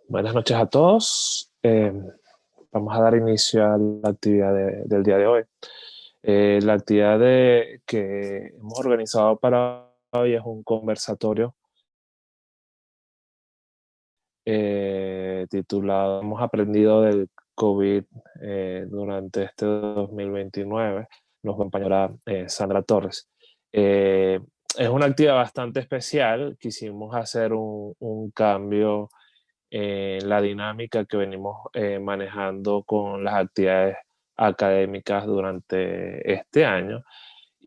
Buenas noches a todos. Vamos a dar inicio a la actividad del día de hoy. La actividad que hemos organizado para hoy es un conversatorio titulado Hemos aprendido del COVID durante este 2029. Nos acompañará Sandra Torres. Eh, es una actividad bastante especial. Quisimos hacer un cambio la dinámica que venimos manejando con las actividades académicas durante este año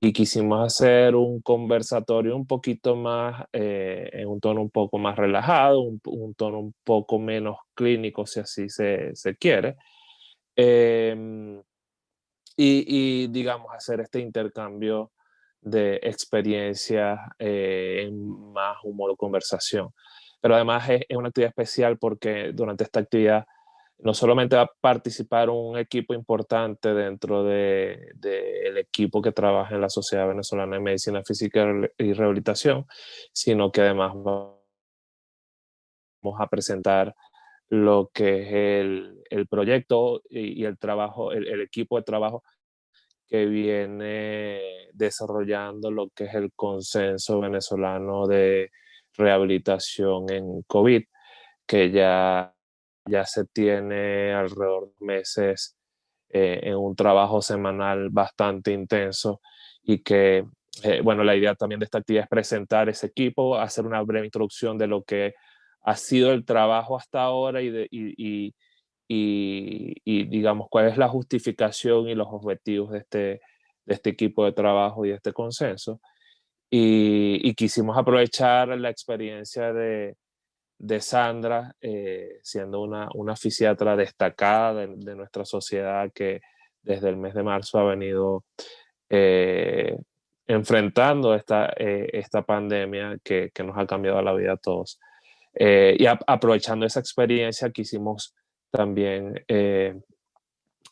y quisimos hacer un conversatorio un poquito más, en un tono un poco más relajado, un tono un poco menos clínico, si así se quiere, em, digamos, hacer este intercambio de experiencias en más humor o conversación. Pero además es una actividad especial porque durante esta actividad no solamente va a participar un equipo importante dentro del equipo que trabaja en la Sociedad Venezolana de Medicina Física y Rehabilitación, sino que además vamos a presentar lo que es el proyecto y el trabajo, el equipo de trabajo que viene desarrollando lo que es el consenso venezolano de rehabilitación en COVID, que ya se tiene alrededor de meses en un trabajo semanal bastante intenso y que, bueno, la idea también de esta actividad es presentar ese equipo, hacer una breve introducción de lo que ha sido el trabajo hasta ahora y digamos, cuál es la justificación y los objetivos de este equipo de trabajo y de este consenso. Y quisimos aprovechar la experiencia de Sandra, siendo una fisiatra destacada de nuestra sociedad que desde el mes de marzo ha venido eh, enfrentando esta pandemia que nos ha cambiado la vida a todos. Aprovechando esa experiencia, quisimos también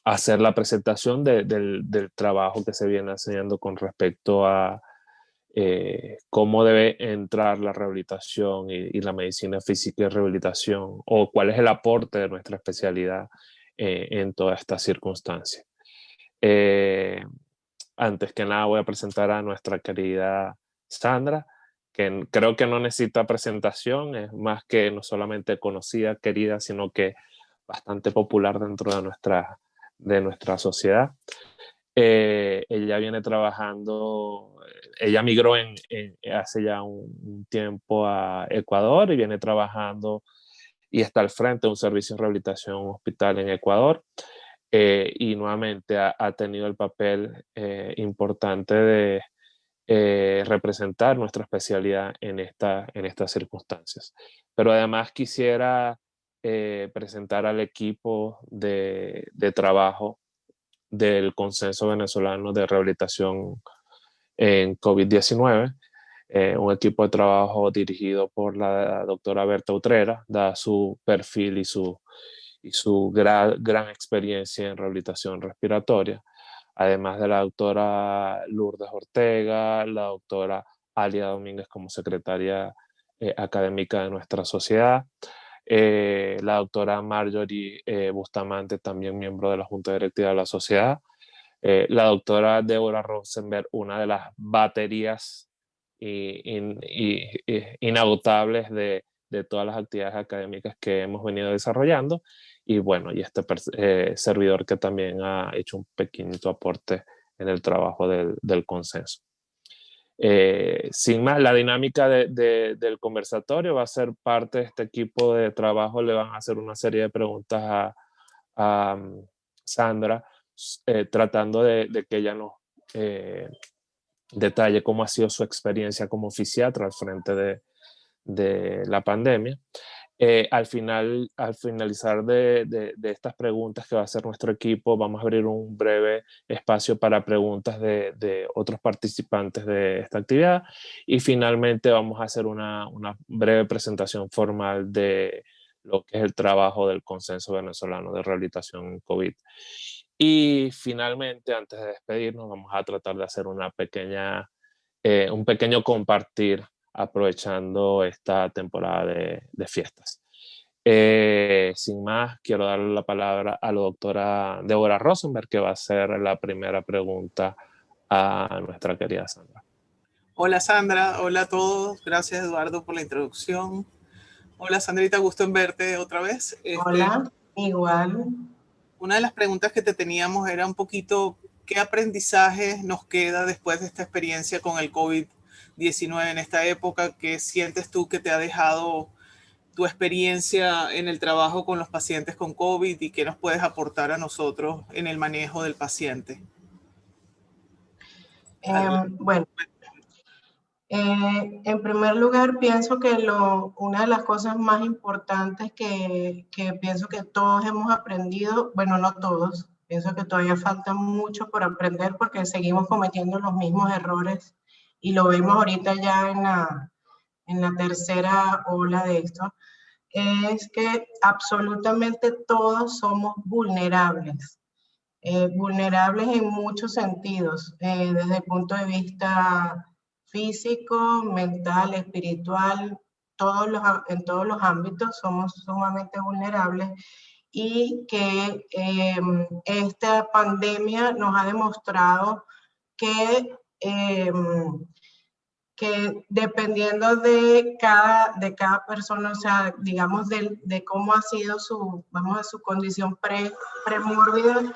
hacer la presentación del trabajo que se viene haciendo con respecto a cómo debe entrar la rehabilitación y la medicina física y rehabilitación, o cuál es el aporte de nuestra especialidad en toda esta circunstancia. Eh, Antes que nada voy a presentar a nuestra querida Sandra, que creo que no necesita presentación, es más que no solamente conocida, querida, sino que bastante popular dentro de nuestra sociedad. Ella viene trabajando, ella migró hace ya un tiempo a Ecuador y viene trabajando y está al frente de un servicio de rehabilitación en un hospital en Ecuador. Y nuevamente ha tenido el papel importante de representar nuestra especialidad en estas circunstancias. Pero además quisiera presentar al equipo de trabajo del Consenso Venezolano de Rehabilitación en COVID-19, un equipo de trabajo dirigido por la doctora Berta Utrera, da su perfil y su gran experiencia en rehabilitación respiratoria, además de la doctora Lourdes Ortega, la doctora Alia Domínguez como secretaria académica de nuestra sociedad, la doctora Marjorie Bustamante, también miembro de la Junta Directiva de la Sociedad, la doctora Débora Rosenberg, una de las baterías inagotables de todas las actividades académicas que hemos venido desarrollando, y bueno, y este servidor que también ha hecho un pequeñito aporte en el trabajo del consenso. Sin más, la dinámica del conversatorio va a ser parte de este equipo de trabajo, le van a hacer una serie de preguntas a Sandra, tratando de que ella nos detalle cómo ha sido su experiencia como fisiatra al frente de la pandemia. Al finalizar de estas preguntas que va a hacer nuestro equipo, vamos a abrir un breve espacio para preguntas de otros participantes de esta actividad y finalmente vamos a hacer una breve presentación formal de lo que es el trabajo del Consenso Venezolano de Rehabilitación COVID. Y finalmente, antes de despedirnos, vamos a tratar de hacer un pequeño compartir aprovechando esta temporada de fiestas. Sin más, quiero darle la palabra a la doctora Deborah Rosenberg, que va a hacer la primera pregunta a nuestra querida Sandra. Hola Sandra, hola a todos, gracias Eduardo por la introducción. Hola Sandrita, gusto en verte otra vez. Hola, igual. Una de las preguntas que te teníamos era un poquito, ¿qué aprendizaje nos queda después de esta experiencia con el COVID-19 en esta época? ¿Qué sientes tú que te ha dejado tu experiencia en el trabajo con los pacientes con COVID y qué nos puedes aportar a nosotros en el manejo del paciente? Bueno, en primer lugar, pienso que una de las cosas más importantes que pienso que todos hemos aprendido, bueno, no todos, pienso que todavía falta mucho por aprender porque seguimos cometiendo los mismos errores y lo vemos ahorita ya en la tercera ola de esto, es que absolutamente todos somos vulnerables. Vulnerables en muchos sentidos, desde el punto de vista físico, mental, espiritual, en todos los ámbitos somos sumamente vulnerables y que esta pandemia nos ha demostrado que, que dependiendo de cada persona, o sea, digamos de cómo ha sido su condición premórbida,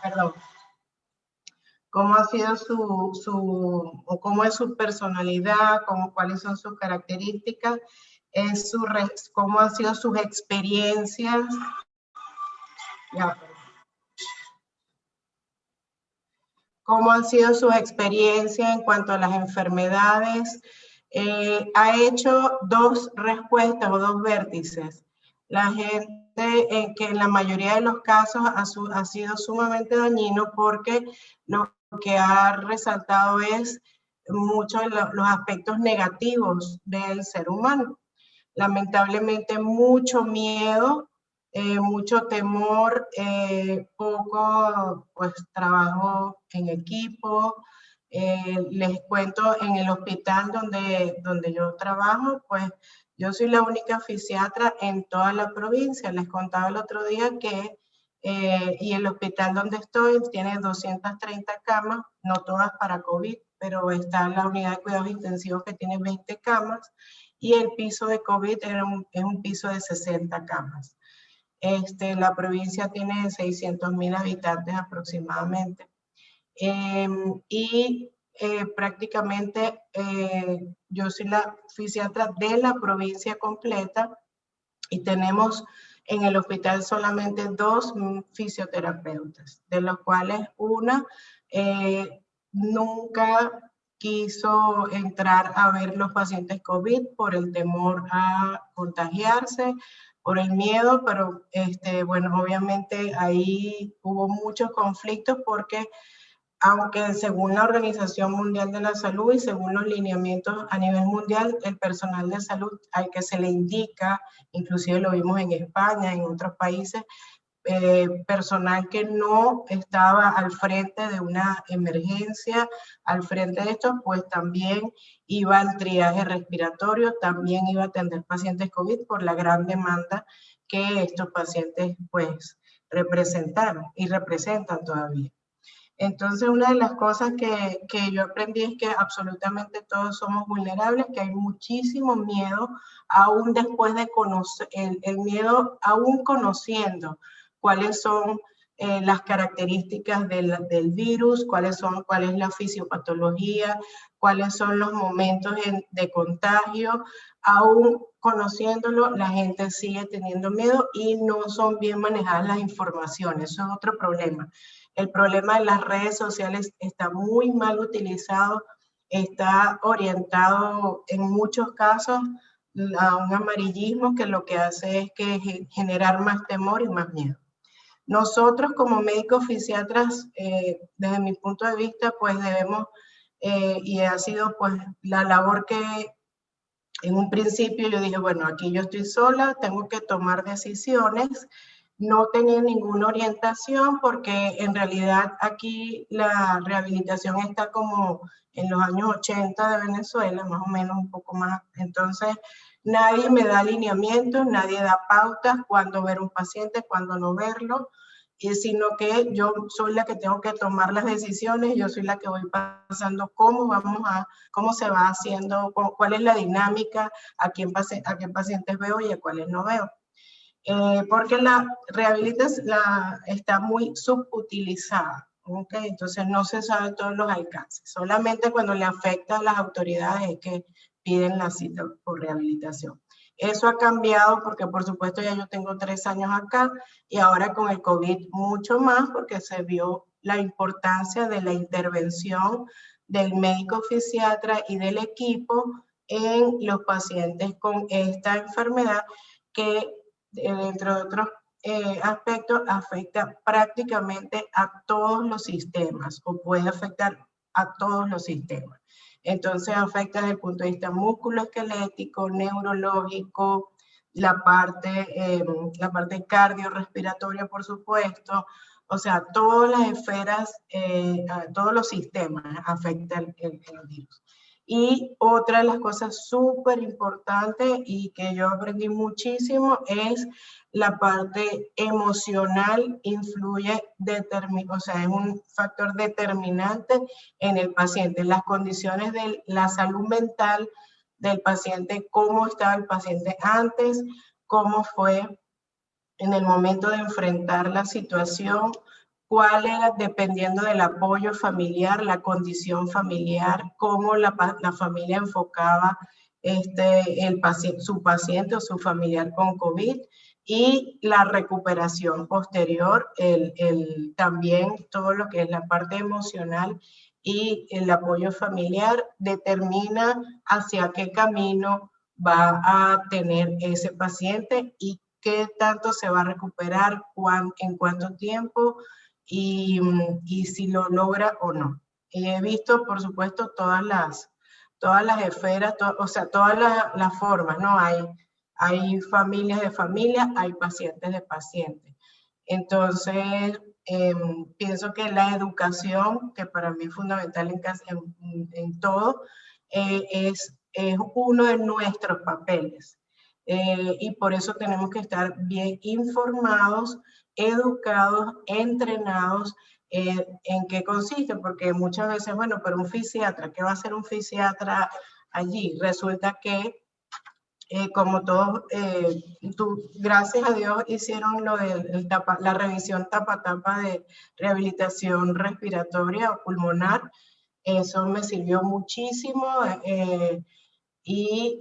perdón, cómo ha sido o cómo es su personalidad, cuáles son sus características, cómo han sido sus experiencias. Cómo han sido sus experiencias en cuanto a las enfermedades. Ha hecho dos respuestas o dos vértices. La gente, que en la mayoría de los casos ha sido sumamente dañino porque lo que ha resaltado es muchos de los aspectos negativos del ser humano. Lamentablemente mucho miedo, mucho temor, poco pues trabajo en equipo. Les cuento, en el hospital donde yo trabajo, pues yo soy la única fisiatra en toda la provincia. Les contaba el otro día que y el hospital donde estoy tiene 230 camas, no todas para COVID, pero está la unidad de cuidados intensivos que tiene 20 camas y el piso de COVID es un piso de 60 camas. La provincia tiene 600,000 habitantes aproximadamente. Prácticamente yo soy la fisiatra de la provincia completa y tenemos en el hospital solamente 2 fisioterapeutas, de los cuales una nunca quiso entrar a ver los pacientes COVID por el temor a contagiarse, por el miedo, pero bueno, obviamente ahí hubo muchos conflictos porque aunque según la Organización Mundial de la Salud y según los lineamientos a nivel mundial, el personal de salud al que se le indica, inclusive lo vimos en España, en otros países, personal que no estaba al frente de una emergencia, al frente de esto, pues también iba al triaje respiratorio, también iba a atender pacientes COVID por la gran demanda que estos pacientes pues representaron y representan todavía. Entonces, una de las cosas que yo aprendí es que absolutamente todos somos vulnerables, que hay muchísimo miedo, aún después de conocer, el miedo aún conociendo cuáles son las características del virus, cuál es la fisiopatología, cuáles son los momentos de contagio. Aún conociéndolo, la gente sigue teniendo miedo y no son bien manejadas las informaciones. Eso es otro problema. El problema de las redes sociales está muy mal utilizado, está orientado en muchos casos a un amarillismo que lo que hace es que generar más temor y más miedo. Nosotros como médicos fisiatras, desde mi punto de vista, pues debemos, y ha sido pues la labor que en un principio yo dije, bueno, aquí yo estoy sola, tengo que tomar decisiones. No tenía ninguna orientación porque en realidad aquí la rehabilitación está como en los años 80 de Venezuela, más o menos un poco más. Entonces nadie me da alineamientos, nadie da pautas, cuándo ver un paciente, cuándo no verlo, sino que yo soy la que tengo que tomar las decisiones, yo soy la que voy pasando cómo se va haciendo, cuál es la dinámica, a qué pacientes veo y a cuáles no veo. Porque la rehabilitación está muy subutilizada, ¿ok? Entonces no se sabe todos los alcances, solamente cuando le afecta a las autoridades es que piden la cita por rehabilitación. Eso ha cambiado porque por supuesto ya yo tengo 3 años acá y ahora con el COVID mucho más porque se vio la importancia de la intervención del médico fisiatra y del equipo en los pacientes con esta enfermedad que entre otros aspectos afecta prácticamente a todos los sistemas o puede afectar a todos los sistemas. Entonces afecta desde el punto de vista musculoesquelético, neurológico, la parte cardiorrespiratoria, por supuesto. O sea, todas las esferas, todos los sistemas afecta el virus. Y otra de las cosas súper importantes y que yo aprendí muchísimo es la parte emocional influye, o sea, es un factor determinante en el paciente, las condiciones de la salud mental del paciente, cómo estaba el paciente antes, cómo fue en el momento de enfrentar la situación, cuál era, dependiendo del apoyo familiar, la condición familiar, cómo la familia enfocaba su paciente o su familiar con COVID y la recuperación posterior, también todo lo que es la parte emocional y el apoyo familiar determina hacia qué camino va a tener ese paciente y qué tanto se va a recuperar, en cuánto tiempo y si lo logra o no. Y he visto, por supuesto, todas las esferas, o sea, todas las formas, ¿no? Hay familias de familias, hay pacientes de pacientes. Entonces, pienso que la educación, que para mí es fundamental en todo, es uno de nuestros papeles. Y por eso tenemos que estar bien informados, educados, entrenados en qué consiste, porque muchas veces, bueno, pero un fisiatra, ¿qué va a hacer un fisiatra allí? Resulta que, como todos, gracias a Dios hicieron lo de la revisión tapa-tapa de rehabilitación respiratoria o pulmonar, eso me sirvió muchísimo. Y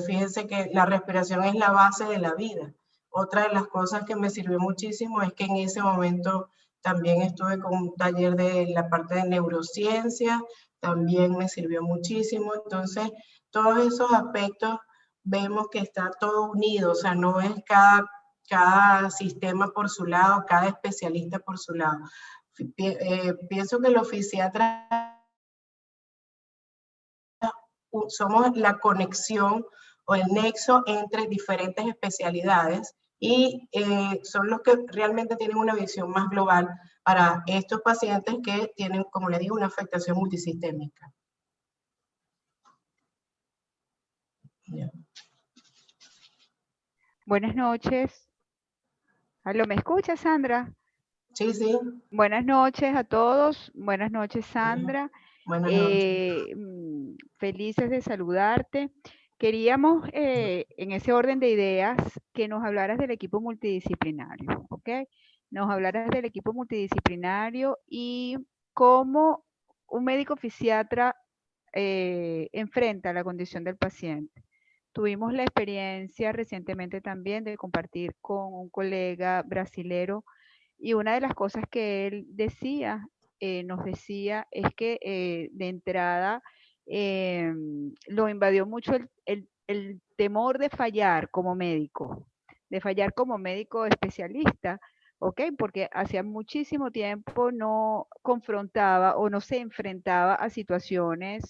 fíjense que la respiración es la base de la vida. Otra de las cosas que me sirvió muchísimo es que en ese momento también estuve con un taller de la parte de neurociencia, también me sirvió muchísimo. Entonces, todos esos aspectos vemos que está todo unido, o sea, no es cada sistema por su lado, cada especialista por su lado. Pienso que los fisiatras somos la conexión o el nexo entre diferentes especialidades y son los que realmente tienen una visión más global para estos pacientes que tienen, como les digo, una afectación multisistémica. Yeah. Buenas noches. ¿Aló, me escuchas, Sandra? Sí, sí. Buenas noches a todos. Buenas noches, Sandra. Buenas noches. Felices de saludarte. Queríamos, en ese orden de ideas, que nos hablaras del equipo multidisciplinario, ¿ok? Nos hablaras del equipo multidisciplinario y cómo un médico fisiatra enfrenta la condición del paciente. Tuvimos la experiencia recientemente también de compartir con un colega brasilero y una de las cosas que él decía, nos decía, es que de entrada lo invadió mucho el temor de fallar como médico especialista, ¿ok? Porque hacía muchísimo tiempo no confrontaba o no se enfrentaba a situaciones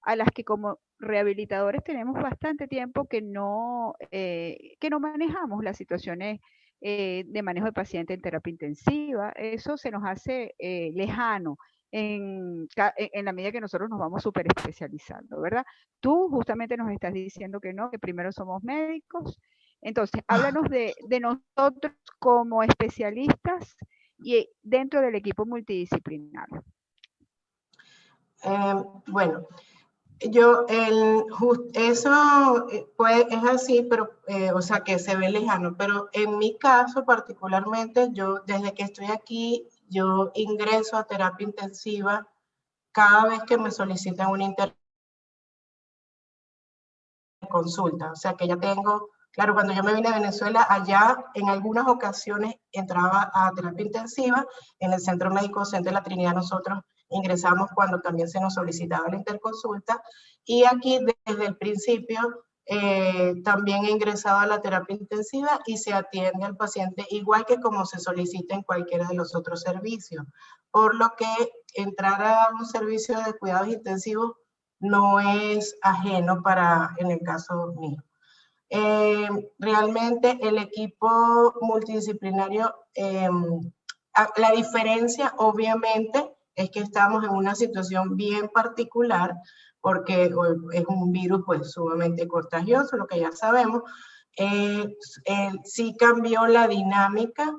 a las que como rehabilitadores tenemos bastante tiempo que no manejamos las situaciones de manejo de paciente en terapia intensiva. Eso se nos hace lejano en la medida que nosotros nos vamos súper especializando, ¿verdad? Tú justamente nos estás diciendo que no, que primero somos médicos. Entonces, háblanos de nosotros como especialistas y dentro del equipo multidisciplinar. Bueno, eso pues, es así, pero, o sea, que se ve lejano, pero en mi caso particularmente, yo desde que estoy aquí, yo ingreso a terapia intensiva cada vez que me solicitan una interconsulta. O sea, que ya tengo, claro, cuando yo me vine a Venezuela, allá en algunas ocasiones entraba a terapia intensiva. En el Centro Médico Centro de la Trinidad nosotros ingresamos cuando también se nos solicitaba la interconsulta. Y aquí desde el principio también he ingresado a la terapia intensiva y se atiende al paciente igual que como se solicita en cualquiera de los otros servicios. Por lo que entrar a un servicio de cuidados intensivos no es ajeno en el caso mío. Realmente el equipo multidisciplinario, la diferencia obviamente es que estamos en una situación bien particular porque es un virus pues sumamente contagioso, lo que ya sabemos. Sí cambió la dinámica.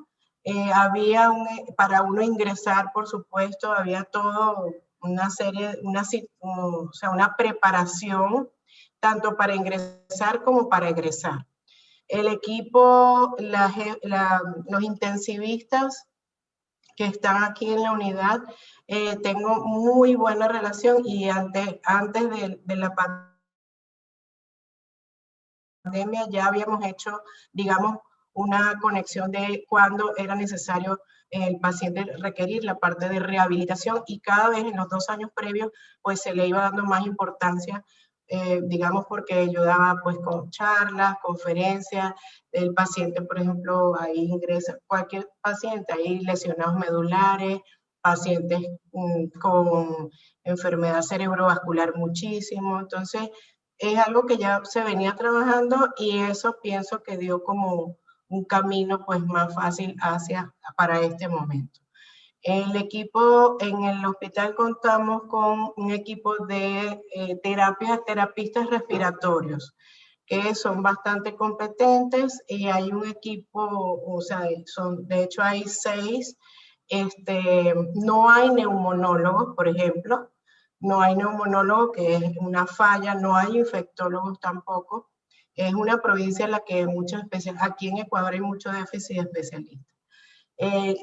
Para uno ingresar, por supuesto, había todo una serie, o sea, una preparación tanto para ingresar como para egresar. El equipo, los intensivistas que están aquí en la unidad, tengo muy buena relación y antes de la pandemia ya habíamos hecho, digamos, una conexión de cuándo era necesario el paciente requerir la parte de rehabilitación y cada vez en los 2 años previos pues se le iba dando más importancia, digamos porque yo daba pues con charlas, conferencias, el paciente por ejemplo ahí ingresa cualquier paciente, hay lesionados medulares, pacientes con enfermedad cerebrovascular muchísimo, entonces es algo que ya se venía trabajando y eso pienso que dio como un camino pues más fácil para este momento. El equipo, en el hospital contamos con un equipo de terapistas respiratorios que son bastante competentes y hay un equipo, o sea, de hecho hay 6, no hay neumonólogos, por ejemplo, no hay neumonólogo, que es una falla, no hay infectólogos tampoco. Es una provincia en la que aquí en Ecuador hay mucho déficit de especialistas.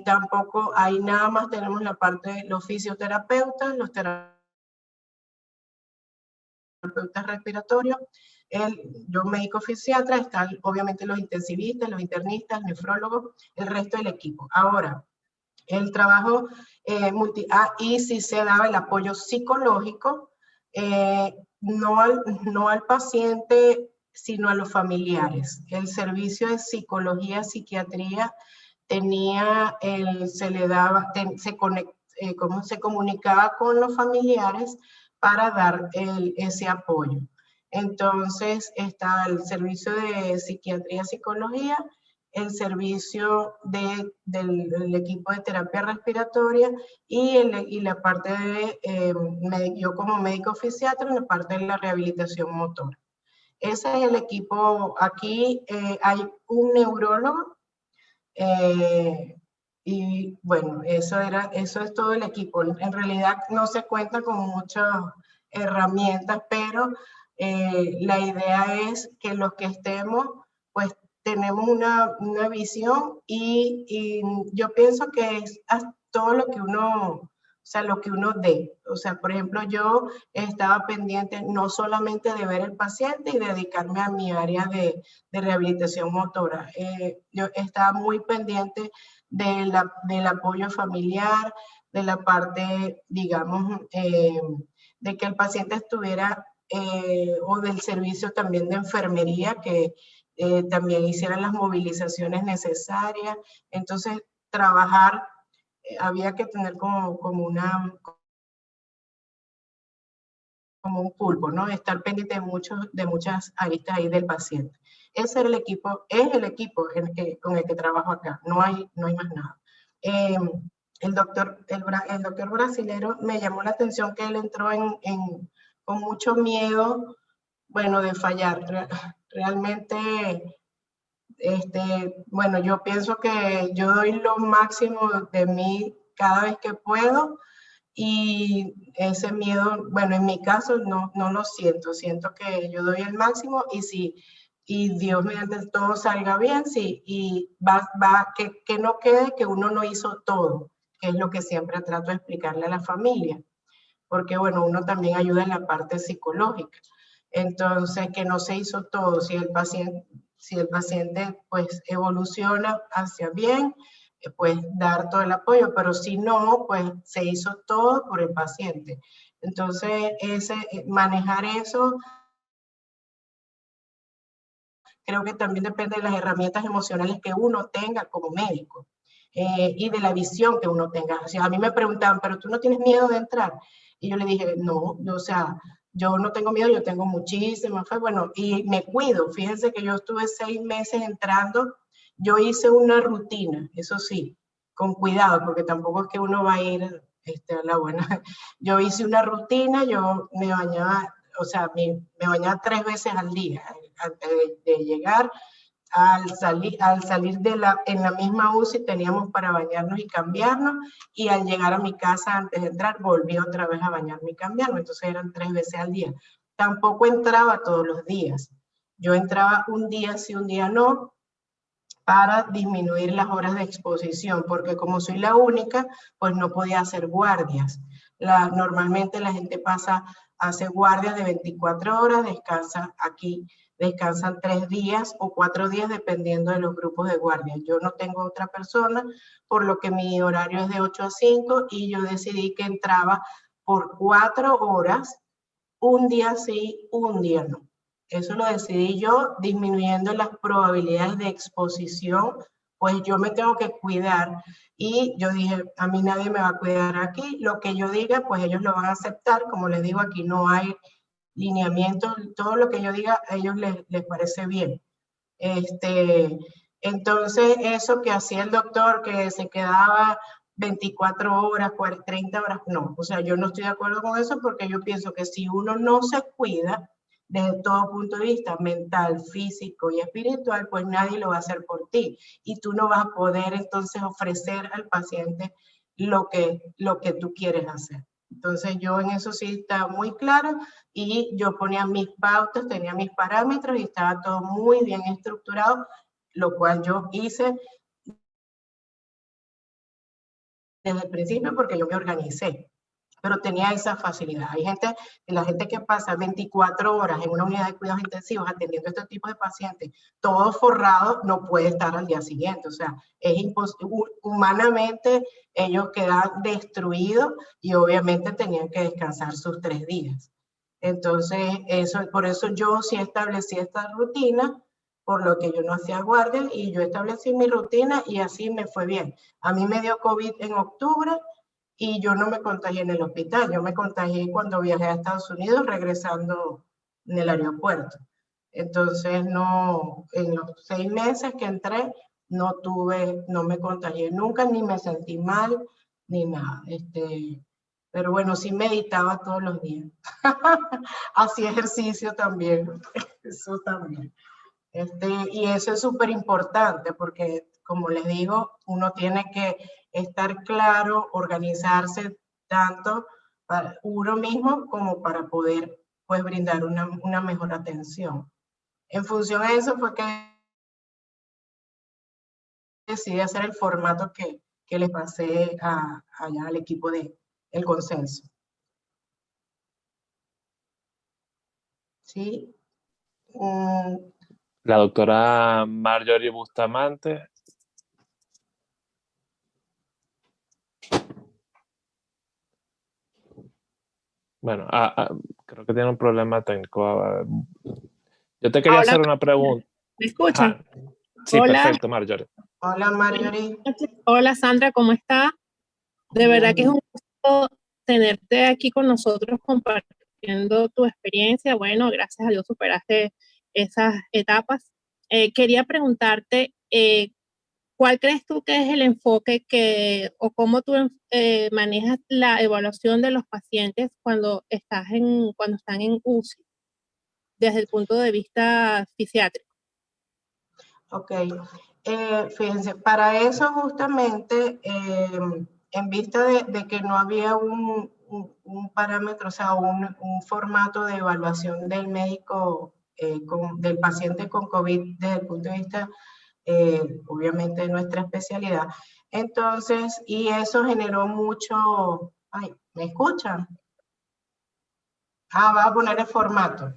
Tampoco hay nada más, tenemos la parte de los fisioterapeutas, los terapeutas respiratorios, yo médico fisiatra, están obviamente los intensivistas, los internistas, nefrólogos, el resto del equipo. Ahora, el trabajo y si se daba el apoyo psicológico, no al paciente, sino a los familiares. El servicio de psicología, psiquiatría, se comunicaba con los familiares para dar ese apoyo. Entonces, estaba el servicio de psiquiatría, psicología, el servicio del equipo de terapia respiratoria y la parte de, yo como médico fisiatra, en la parte de la rehabilitación motora. Ese es el equipo. Aquí hay un neurólogo y bueno, eso es todo el equipo. En realidad no se cuenta con muchas herramientas, pero la idea es que los que estemos, pues tenemos una visión y yo pienso que es todo lo que uno, o sea, lo que uno dé. O sea, por ejemplo, yo estaba pendiente no solamente de ver el paciente y dedicarme a mi área de rehabilitación motora. Yo estaba muy pendiente del apoyo familiar, de la parte, digamos, de que el paciente estuviera, o del servicio también de enfermería, que también hicieran las movilizaciones necesarias. Entonces, trabajar, había que tener como un pulpo, ¿no? Estar pendiente de muchas aristas ahí del paciente. Ese es el equipo con el que trabajo acá, no hay más nada. el doctor brasilero me llamó la atención que él entró con mucho miedo, bueno, de fallar. Realmente, bueno, yo pienso que yo doy lo máximo de mí cada vez que puedo, y ese miedo, bueno, en mi caso no lo siento que yo doy el máximo, y Dios mediante todo salga bien, sí, y que no quede que uno no hizo todo, que es lo que siempre trato de explicarle a la familia, porque bueno, uno también ayuda en la parte psicológica. Entonces, que no se hizo todo. Si el paciente pues evoluciona hacia bien, pues dar todo el apoyo, pero si no, pues se hizo todo por el paciente. Entonces, manejar eso creo que también depende de las herramientas emocionales que uno tenga como médico, y de la visión que uno tenga. O sea, a mí me preguntaban, ¿pero tú no tienes miedo de entrar? Y yo le dije, no, o sea, yo no tengo miedo, yo tengo muchísima fe, bueno, y me cuido. Fíjense que yo estuve 6 meses entrando, yo hice una rutina, eso sí, con cuidado, porque tampoco es que uno va a ir a la buena. Yo hice una rutina, yo me bañaba, o sea, me bañaba 3 veces al día antes de llegar. Al salir en la misma UCI teníamos para bañarnos y cambiarnos, y al llegar a mi casa antes de entrar volví otra vez a bañarme y cambiarme, entonces eran 3 veces al día. Tampoco entraba todos los días, yo entraba un día sí, un día no, para disminuir las horas de exposición, porque como soy la única, pues no podía hacer guardias. Normalmente la gente hace guardias de 24 horas, descansa aquí, descansan 3 días o 4 días dependiendo de los grupos de guardia. Yo no tengo otra persona, por lo que mi horario es de 8 a 5, y yo decidí que entraba por 4 horas, un día sí, un día no. Eso lo decidí yo, disminuyendo las probabilidades de exposición, pues yo me tengo que cuidar. Y yo dije, a mí nadie me va a cuidar aquí, lo que yo diga, pues ellos lo van a aceptar. Como les digo, aquí no hay lineamiento, todo lo que yo diga a ellos les parece bien. Entonces, eso que hacía el doctor, que se quedaba 24 horas, 30 horas, no. O sea, yo no estoy de acuerdo con eso, porque yo pienso que si uno no se cuida desde todo punto de vista mental, físico y espiritual, pues nadie lo va a hacer por ti. Y tú no vas a poder entonces ofrecer al paciente lo que tú quieres hacer. Entonces yo en eso sí estaba muy claro, y yo ponía mis pautas, tenía mis parámetros y estaba todo muy bien estructurado, lo cual yo hice desde el principio porque yo me organicé, pero tenía esa facilidad. La gente que pasa 24 horas en una unidad de cuidados intensivos atendiendo a este tipo de pacientes, todo forrado, no puede estar al día siguiente. O sea, es imposible, humanamente ellos quedan destruidos, y obviamente tenían que descansar sus 3 días. Entonces, por eso yo sí establecí esta rutina, por lo que yo no hacía guardia, y yo establecí mi rutina y así me fue bien. A mí me dio COVID en octubre, y yo no me contagié en el hospital, yo me contagié cuando viajé a Estados Unidos regresando en el aeropuerto. Entonces, no, en los 6 meses que entré, no me contagié nunca, ni me sentí mal, ni nada. Pero bueno, sí meditaba todos los días. Hacía ejercicio también, eso también. Y eso es súper importante, porque, como les digo, uno tiene que estar claro, organizarse tanto para uno mismo como para poder, pues, brindar una mejor atención. En función a eso fue que decidí hacer el formato que les pasé allá al equipo el consenso. ¿Sí? La doctora Marjorie Bustamante. Bueno, creo que tiene un problema técnico. Yo te quería hacer una pregunta. ¿Me escuchan? Sí, hola. Perfecto, Marjorie. Hola, Marjorie. Hola, Sandra, ¿cómo está? De verdad que es un gusto tenerte aquí con nosotros compartiendo tu experiencia. Bueno, gracias a Dios superaste esas etapas. Quería preguntarte, ¿cuál crees tú que es el enfoque o cómo tú manejas la evaluación de los pacientes cuando están en UCI, desde el punto de vista fisiátrico? Ok, fíjense, para eso justamente, en vista de que no había un parámetro, o sea, un formato de evaluación del médico, del paciente con COVID desde el punto de vista, obviamente, de nuestra especialidad. Entonces, y eso generó mucho... Ay, ¿me escuchan? Va a poner el formato.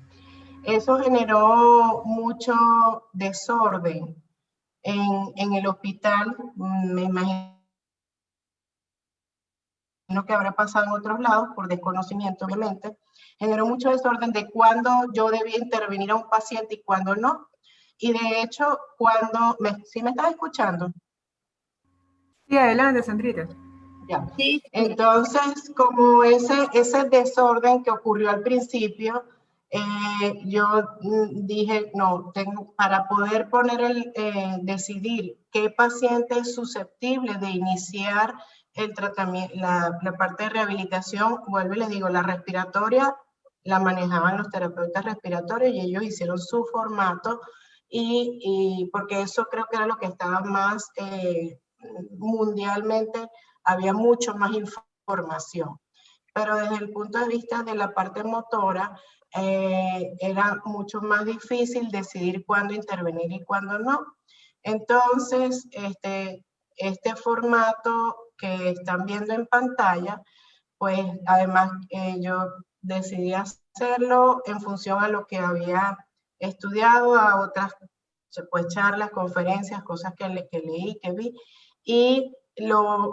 Eso generó mucho desorden en el hospital. Me imagino que habrá pasado en otros lados por desconocimiento, obviamente. Generó mucho desorden de cuándo yo debía intervenir a un paciente y cuándo no. Y de hecho, ¿sí me estás escuchando? Sí, adelante, Sandrita. Ya. Sí. Entonces, como ese desorden que ocurrió al principio, yo dije, no, para poder decidir qué paciente es susceptible de iniciar el tratamiento, la parte de rehabilitación, vuelvo y les digo, la respiratoria la manejaban los terapeutas respiratorios y ellos hicieron su formato y porque eso creo que era lo que estaba más mundialmente, había mucho más información. Pero desde el punto de vista de la parte motora, era mucho más difícil decidir cuándo intervenir y cuándo no. Entonces, este formato que están viendo en pantalla, pues además yo decidí hacerlo en función a lo que había estudiado, a otras pues, charlas, conferencias, cosas que leí, que vi, y lo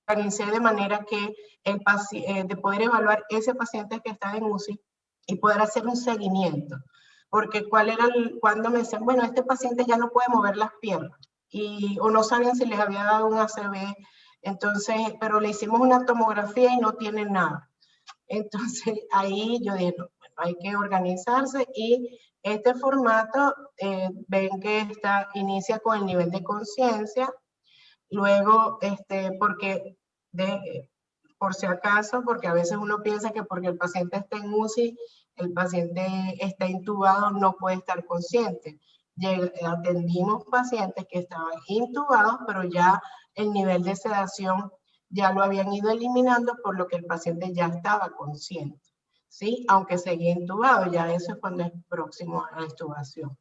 organicé de manera que de poder evaluar ese paciente que está en UCI y poder hacer un seguimiento. Porque cuando me decían, bueno, este paciente ya no puede mover las piernas, o no sabían si les había dado un ACV, entonces, pero le hicimos una tomografía y no tiene nada. Entonces ahí yo dije, no, bueno, hay que organizarse y este formato, ven que inicia con el nivel de conciencia, luego, por si acaso, porque a veces uno piensa que porque el paciente está en UCI, el paciente está intubado, no puede estar consciente. Atendimos pacientes que estaban intubados, pero ya el nivel de sedación ya lo habían ido eliminando, por lo que el paciente ya estaba consciente, ¿sí? Aunque seguía intubado, ya eso es cuando es próximo a la extubación.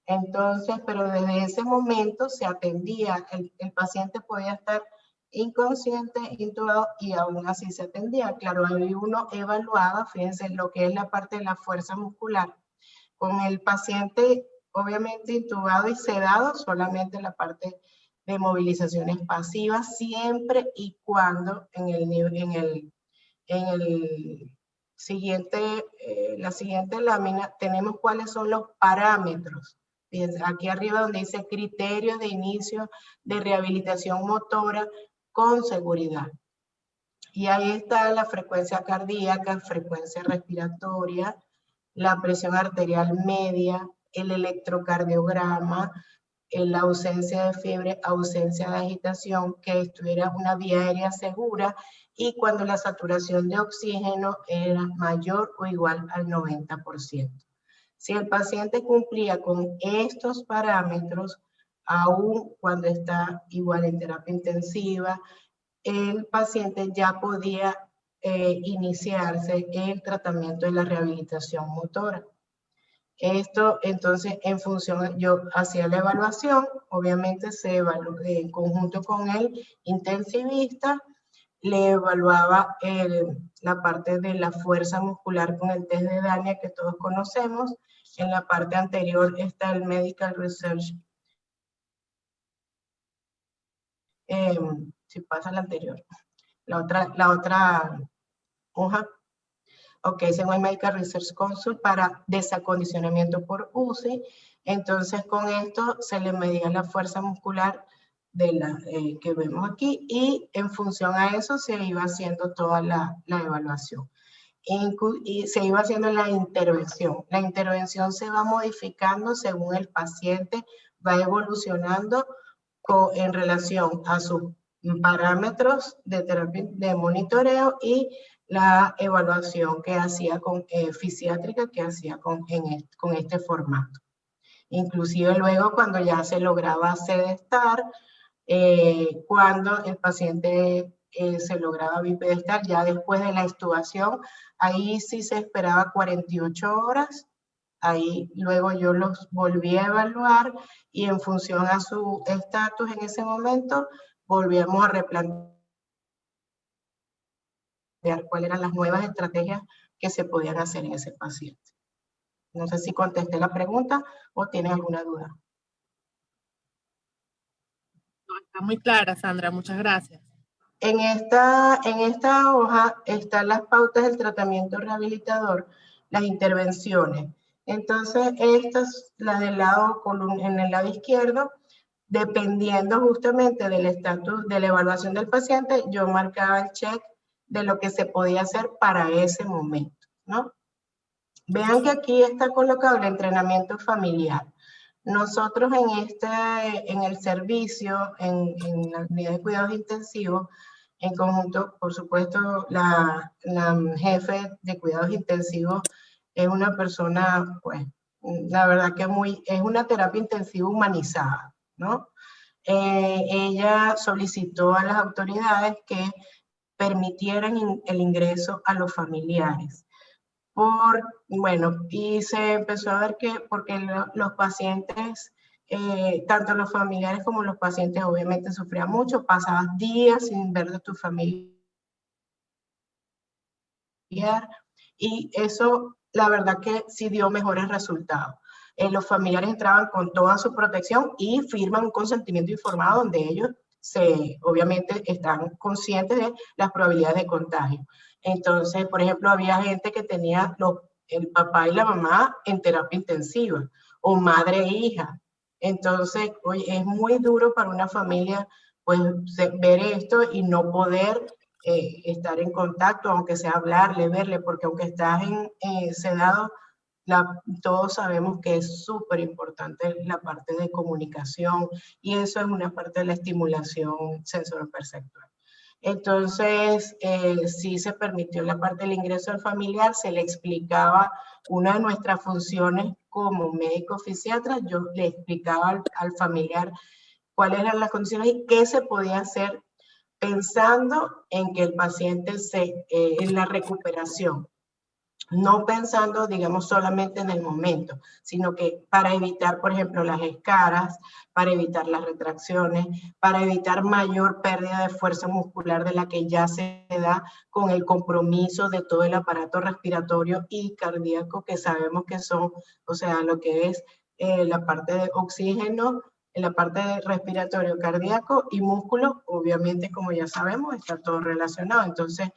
Entonces, pero desde ese momento se atendía, el paciente podía estar inconsciente, intubado, y aún así se atendía. Claro, ahí uno evaluaba, fíjense, lo que es la parte de la fuerza muscular. Con el paciente, obviamente, intubado y sedado, solamente la parte de movilizaciones pasivas, siempre y cuando la siguiente lámina tenemos cuáles son los parámetros. Aquí arriba donde dice criterios de inicio de rehabilitación motora con seguridad. Y ahí está la frecuencia cardíaca, frecuencia respiratoria, la presión arterial media, el electrocardiograma, la ausencia de fiebre, ausencia de agitación, que estuviera una vía aérea segura y cuando la saturación de oxígeno era mayor o igual al 90%. Si el paciente cumplía con estos parámetros, aún cuando está igual en terapia intensiva, el paciente ya podía iniciarse el tratamiento de la rehabilitación motora. Esto, entonces, en función, yo hacía la evaluación, obviamente se evaluó en conjunto con el intensivista, le evaluaba la parte de la fuerza muscular con el test de Dania que todos conocemos. En la parte anterior está el Medical Research. Si pasa la anterior. La otra hoja. Ok, según el Medical Research Consult para desacondicionamiento por UCI. Entonces, con esto se le medía la fuerza muscular que vemos aquí y en función a eso se iba haciendo toda la evaluación. Y se iba haciendo la intervención. La intervención se va modificando según el paciente va evolucionando en relación a sus parámetros de terapia de monitoreo y la evaluación que hacía fisiátrica que hacía con este formato. Inclusive luego cuando ya se lograba sedestar, cuando el paciente se lograba bipedestal, ya después de la extubación, ahí sí se esperaba 48 horas. Ahí luego yo los volví a evaluar y en función a su estatus en ese momento, volvíamos a replantear cuáles eran las nuevas estrategias que se podían hacer en ese paciente. No sé si contesté la pregunta o tienen alguna duda. No, está muy clara, Sandra, muchas gracias. En esta hoja están las pautas del tratamiento rehabilitador, las intervenciones. Entonces, estas, las del lado, en el lado izquierdo, dependiendo justamente del estatus de la evaluación del paciente, yo marcaba el check de lo que se podía hacer para ese momento, ¿no? Vean que aquí está colocado el entrenamiento familiar. Nosotros en el servicio, en la unidad de cuidados intensivos, en conjunto, por supuesto, la jefe de cuidados intensivos es una persona, pues, la verdad que es una terapia intensiva humanizada, ¿no? Ella solicitó a las autoridades que permitieran el ingreso a los familiares. Bueno, y se empezó a ver que, porque los pacientes, tanto los familiares como los pacientes obviamente sufrían mucho, pasabas días sin ver de tu familiar, y eso la verdad que sí dio mejores resultados. Los familiares entraban con toda su protección y firman un consentimiento informado donde ellos obviamente están conscientes de las probabilidades de contagio. Entonces, por ejemplo, había gente que tenía el papá y la mamá en terapia intensiva, o madre e hija. Entonces, oye, es muy duro para una familia pues ver esto y no poder estar en contacto, aunque sea hablarle, verle, porque aunque estás sedado, todos sabemos que es súper importante la parte de comunicación y eso es una parte de la estimulación sensoroperceptual. Entonces, sí se permitió la parte del ingreso al familiar, se le explicaba una de nuestras funciones como médico fisiatra, yo le explicaba al familiar cuáles eran las condiciones y qué se podía hacer pensando en que el paciente en la recuperación. No pensando, digamos, solamente en el momento, sino que para evitar, por ejemplo, las escaras, para evitar las retracciones, para evitar mayor pérdida de fuerza muscular de la que ya se da con el compromiso de todo el aparato respiratorio y cardíaco que sabemos que son, o sea, lo que es la parte de oxígeno, la parte de respiratorio cardíaco y músculo, obviamente, como ya sabemos, está todo relacionado. Entonces,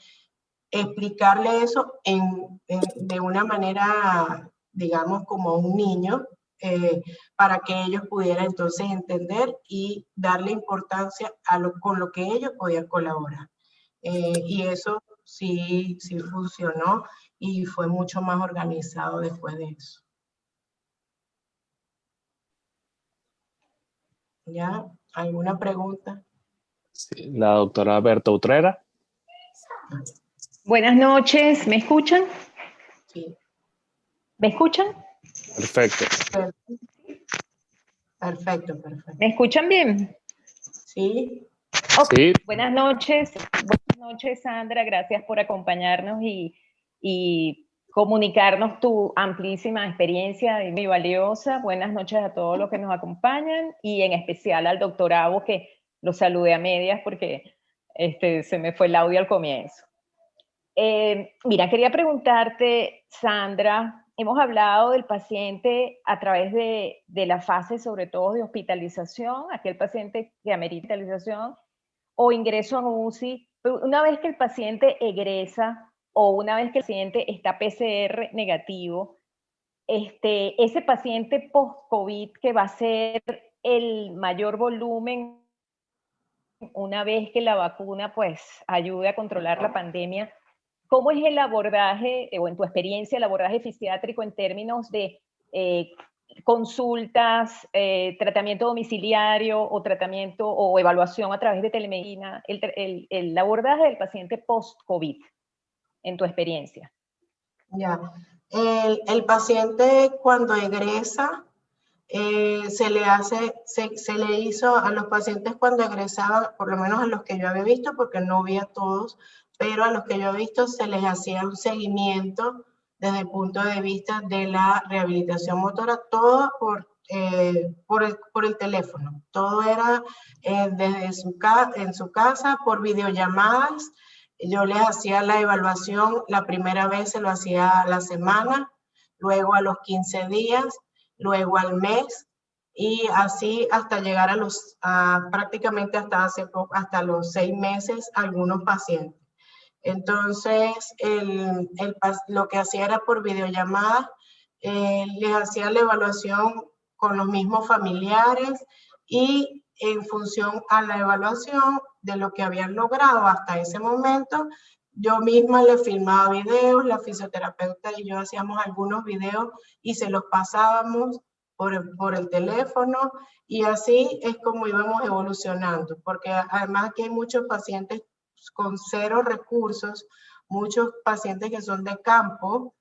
explicarle eso de una manera, digamos, como un niño, para que ellos pudieran entonces entender y darle importancia con lo que ellos podían colaborar. Y eso sí funcionó y fue mucho más organizado después de eso. ¿Ya? ¿Alguna pregunta? Sí, la doctora Berta Utrera. Buenas noches, ¿me escuchan? Sí. ¿Me escuchan? Perfecto. Perfecto. ¿Me escuchan bien? Sí. Okay. Sí. Buenas noches, Sandra, gracias por acompañarnos y comunicarnos tu amplísima experiencia y muy valiosa. Buenas noches a todos los que nos acompañan y en especial al doctor Abo, que lo saludé a medias porque se me fue el audio al comienzo. Mira, quería preguntarte, Sandra, hemos hablado del paciente a través de la fase sobre todo de hospitalización, aquel paciente que amerita hospitalización o ingreso a UCI, pero una vez que el paciente egresa o una vez que el paciente está PCR negativo, ese paciente post-COVID que va a ser el mayor volumen una vez que la vacuna pues ayude a controlar la pandemia, ¿cómo es el abordaje, o en tu experiencia, el abordaje fisiátrico en términos de consultas, tratamiento domiciliario o tratamiento o evaluación a través de telemedicina, el abordaje del paciente post-COVID, en tu experiencia? Ya. El paciente cuando egresa, se le hizo a los pacientes cuando egresaban, por lo menos a los que yo había visto, porque no vi a todos, pero a los que yo he visto se les hacía un seguimiento desde el punto de vista de la rehabilitación motora, todo por el teléfono. Todo era desde en su casa, por videollamadas. Yo les hacía la evaluación, la primera vez se lo hacía a la semana, luego a los 15 días, luego al mes, y así hasta llegar prácticamente hasta los 6 meses algunos pacientes. Entonces, lo que hacía era por videollamada, les hacía la evaluación con los mismos familiares y en función a la evaluación de lo que habían logrado hasta ese momento, yo misma le filmaba videos, la fisioterapeuta y yo hacíamos algunos videos y se los pasábamos por el teléfono, y así es como íbamos evolucionando, porque además aquí hay muchos pacientes con cero recursos, muchos pacientes que son de campo,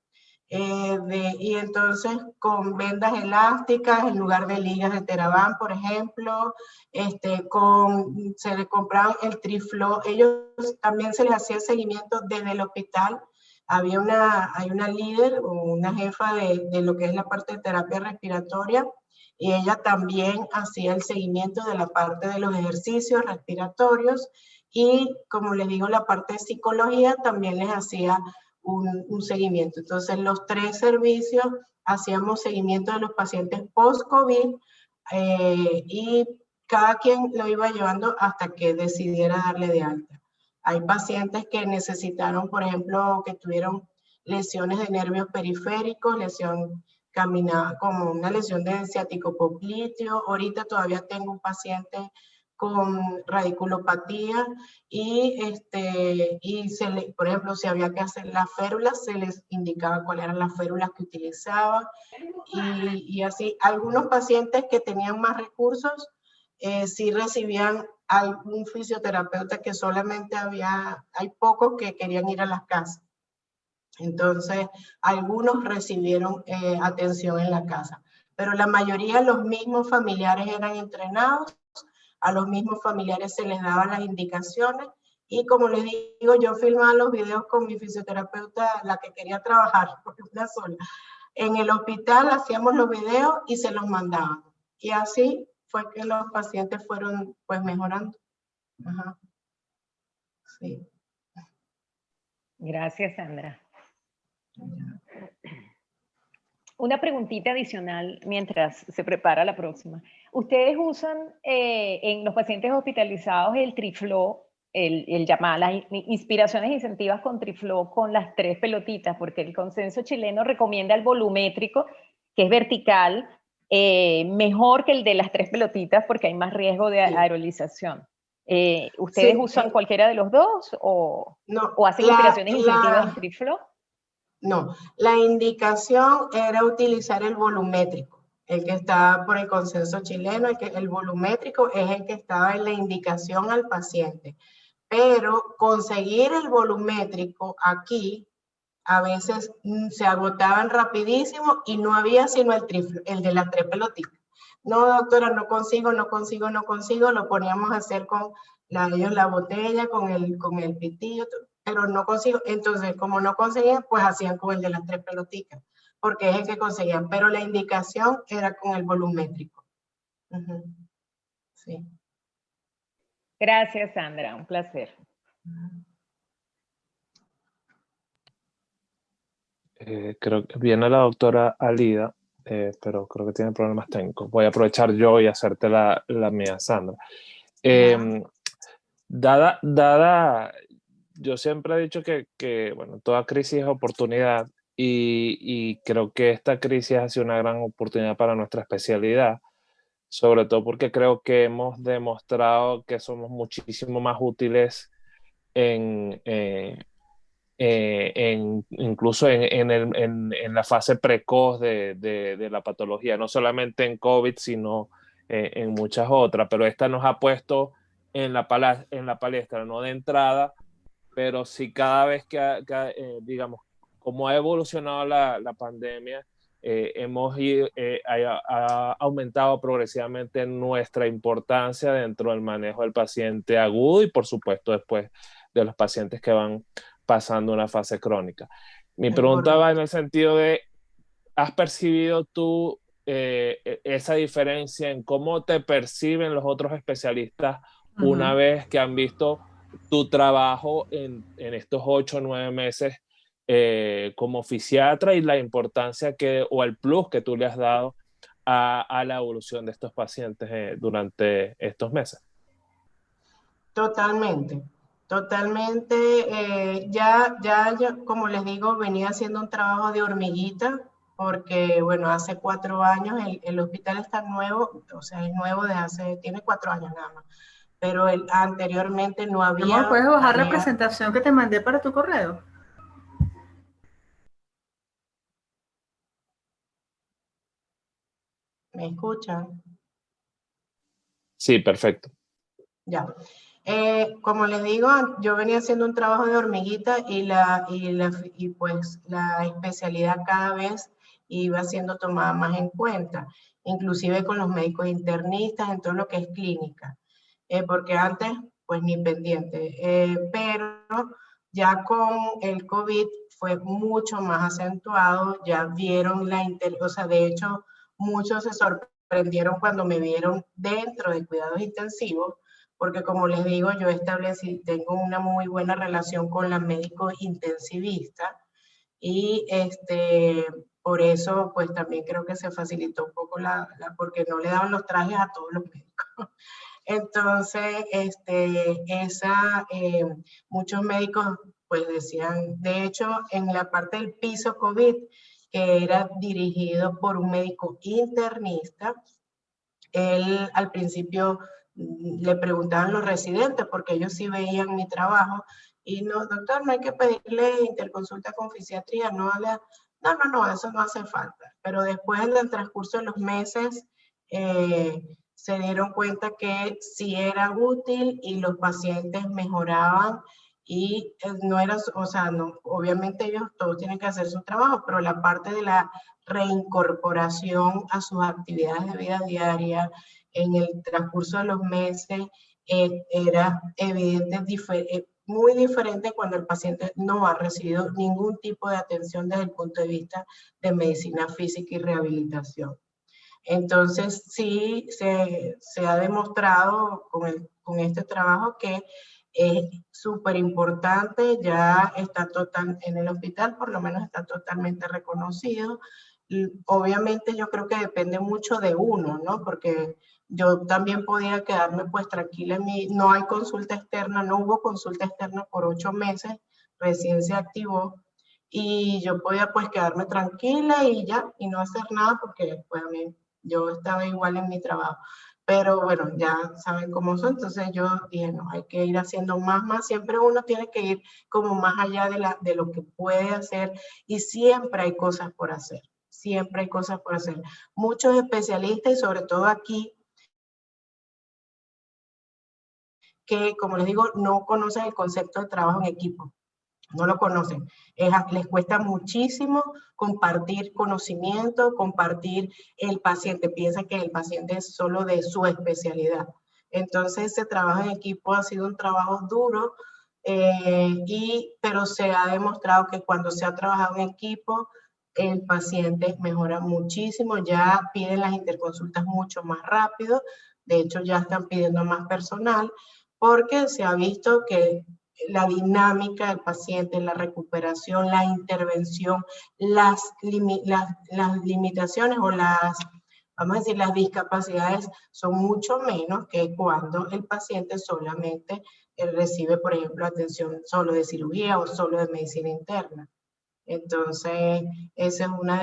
y entonces con vendas elásticas en lugar de ligas de Teraban, por ejemplo, se le compraban el Triflo. Ellos también se les hacía el seguimiento desde el hospital. Hay una líder o una jefa de lo que es la parte de terapia respiratoria, y ella también hacía el seguimiento de la parte de los ejercicios respiratorios, y como les digo, la parte de psicología también les hacía un seguimiento. Entonces, los 3 servicios hacíamos seguimiento de los pacientes post-COVID, y cada quien lo iba llevando hasta que decidiera darle de alta. Hay pacientes que necesitaron, por ejemplo, que tuvieron lesiones de nervios periféricos, como una lesión de ciático popliteo. Ahorita todavía tengo un paciente con radiculopatía y por ejemplo, si había que hacer las férulas, se les indicaba cuáles eran las férulas que utilizaba, y así. Algunos pacientes que tenían más recursos sí recibían algún fisioterapeuta, que solamente hay pocos que querían ir a las casas. Entonces, algunos recibieron atención en la casa, pero la mayoría, los mismos familiares eran entrenados, a los mismos familiares se les daban las indicaciones, y como les digo, yo filmaba los videos con mi fisioterapeuta, la que quería trabajar, porque una sola. En el hospital hacíamos los videos y se los mandaban. Y así fue que los pacientes fueron pues mejorando. Ajá. Sí. Gracias, Sandra. Una preguntita adicional mientras se prepara la próxima. ¿Ustedes usan en los pacientes hospitalizados el Triflo, las inspiraciones incentivas con Triflo con las 3 pelotitas? Porque el consenso chileno recomienda el volumétrico, que es vertical, mejor que el de las 3 pelotitas porque hay más riesgo de aerolización. ¿Ustedes usan cualquiera de los dos o hacen inspiraciones incentivas en Triflo? No, la indicación era utilizar el volumétrico, el que está por el consenso chileno, el volumétrico es el que estaba en la indicación al paciente. Pero conseguir el volumétrico aquí, a veces se agotaban rapidísimo y no había sino el de las 3 pelotitas. No, doctora, no consigo, lo poníamos a hacer con la botella, con el pitillo, pero no consigo. Entonces, como no conseguían, pues hacían con el de las 3 pelotitas, porque es el que conseguían, pero la indicación era con el volumétrico. Sí. Gracias, Sandra, un placer. Creo que viene la doctora Alida, pero creo que tiene problemas técnicos. Voy a aprovechar yo y hacerte la mía, Sandra. Yo siempre he dicho que bueno, toda crisis es oportunidad, y creo que esta crisis ha sido una gran oportunidad para nuestra especialidad, sobre todo porque creo que hemos demostrado que somos muchísimo más útiles en incluso en la fase precoz de la patología, no solamente en COVID, sino en muchas otras, pero esta nos ha puesto en la palestra, no de entrada, pero sí cada vez digamos, como ha evolucionado la pandemia, ha aumentado progresivamente nuestra importancia dentro del manejo del paciente agudo y por supuesto después de los pacientes que van pasando una fase crónica. Mi pregunta va en el sentido de, ¿has percibido tú esa diferencia en cómo te perciben los otros especialistas una vez que han visto tu trabajo en estos 8 o 9 meses como fisiatra y la importancia o el plus que tú le has dado a la evolución de estos pacientes durante estos meses? Totalmente, totalmente. Yo, como les digo, venía haciendo un trabajo de hormiguita porque, bueno, hace 4 años el hospital está nuevo, o sea, es nuevo tiene 4 años nada más, pero anteriormente no había... Amor, ¿puedes bajar la presentación que te mandé para tu correo? ¿Me escuchan? Sí, perfecto. Ya. Como les digo, yo venía haciendo un trabajo de hormiguita y pues la especialidad cada vez iba siendo tomada más en cuenta, inclusive con los médicos internistas en todo lo que es clínica, porque antes pues ni pendiente, pero ya con el COVID fue mucho más acentuado, ya vieron o sea, de hecho muchos se sorprendieron cuando me vieron dentro de cuidados intensivos, porque como les digo, yo tengo una muy buena relación con la médico intensivista y por eso pues también creo que se facilitó un poco porque no le daban los trajes a todos los médicos. Entonces, muchos médicos pues decían, de hecho, en la parte del piso COVID, que era dirigido por un médico internista, él al principio le preguntaban los residentes, porque ellos sí veían mi trabajo, y no, doctor, no hay que pedirle interconsulta con fisiatría, no, eso no hace falta. Pero después, en el transcurso de los meses, se dieron cuenta que sí era útil y los pacientes mejoraban y no era, o sea, no, obviamente ellos todos tienen que hacer su trabajo, pero la parte de la reincorporación a sus actividades de vida diaria en el transcurso de los meses era evidente, muy diferente cuando el paciente no ha recibido ningún tipo de atención desde el punto de vista de medicina física y rehabilitación. Entonces, sí se ha demostrado con este trabajo que es súper importante, ya está en el hospital, por lo menos está totalmente reconocido. Y obviamente yo creo que depende mucho de uno, ¿no? Porque yo también podía quedarme pues tranquila no hay consulta externa, no hubo consulta externa por 8 meses, recién se activó, y yo podía pues quedarme tranquila y ya, y no hacer nada porque pues a mí yo estaba igual en mi trabajo. Pero bueno, ya saben cómo son, entonces yo dije, no, hay que ir haciendo más, siempre uno tiene que ir como más allá de lo que puede hacer y siempre hay cosas por hacer, siempre hay cosas por hacer. Muchos especialistas y sobre todo aquí, que como les digo, no conocen el concepto de trabajo en equipo. No lo conocen. Les cuesta muchísimo compartir conocimiento, compartir el paciente. Piensa que el paciente es solo de su especialidad. Entonces, ese trabajo en equipo ha sido un trabajo duro, pero se ha demostrado que cuando se ha trabajado en equipo, el paciente mejora muchísimo. Ya piden las interconsultas mucho más rápido. De hecho, ya están pidiendo más personal porque se ha visto que la dinámica del paciente, la recuperación, la intervención, las limitaciones o vamos a decir, las discapacidades son mucho menos que cuando el paciente solamente recibe, por ejemplo, atención solo de cirugía o solo de medicina interna. Entonces, ese es uno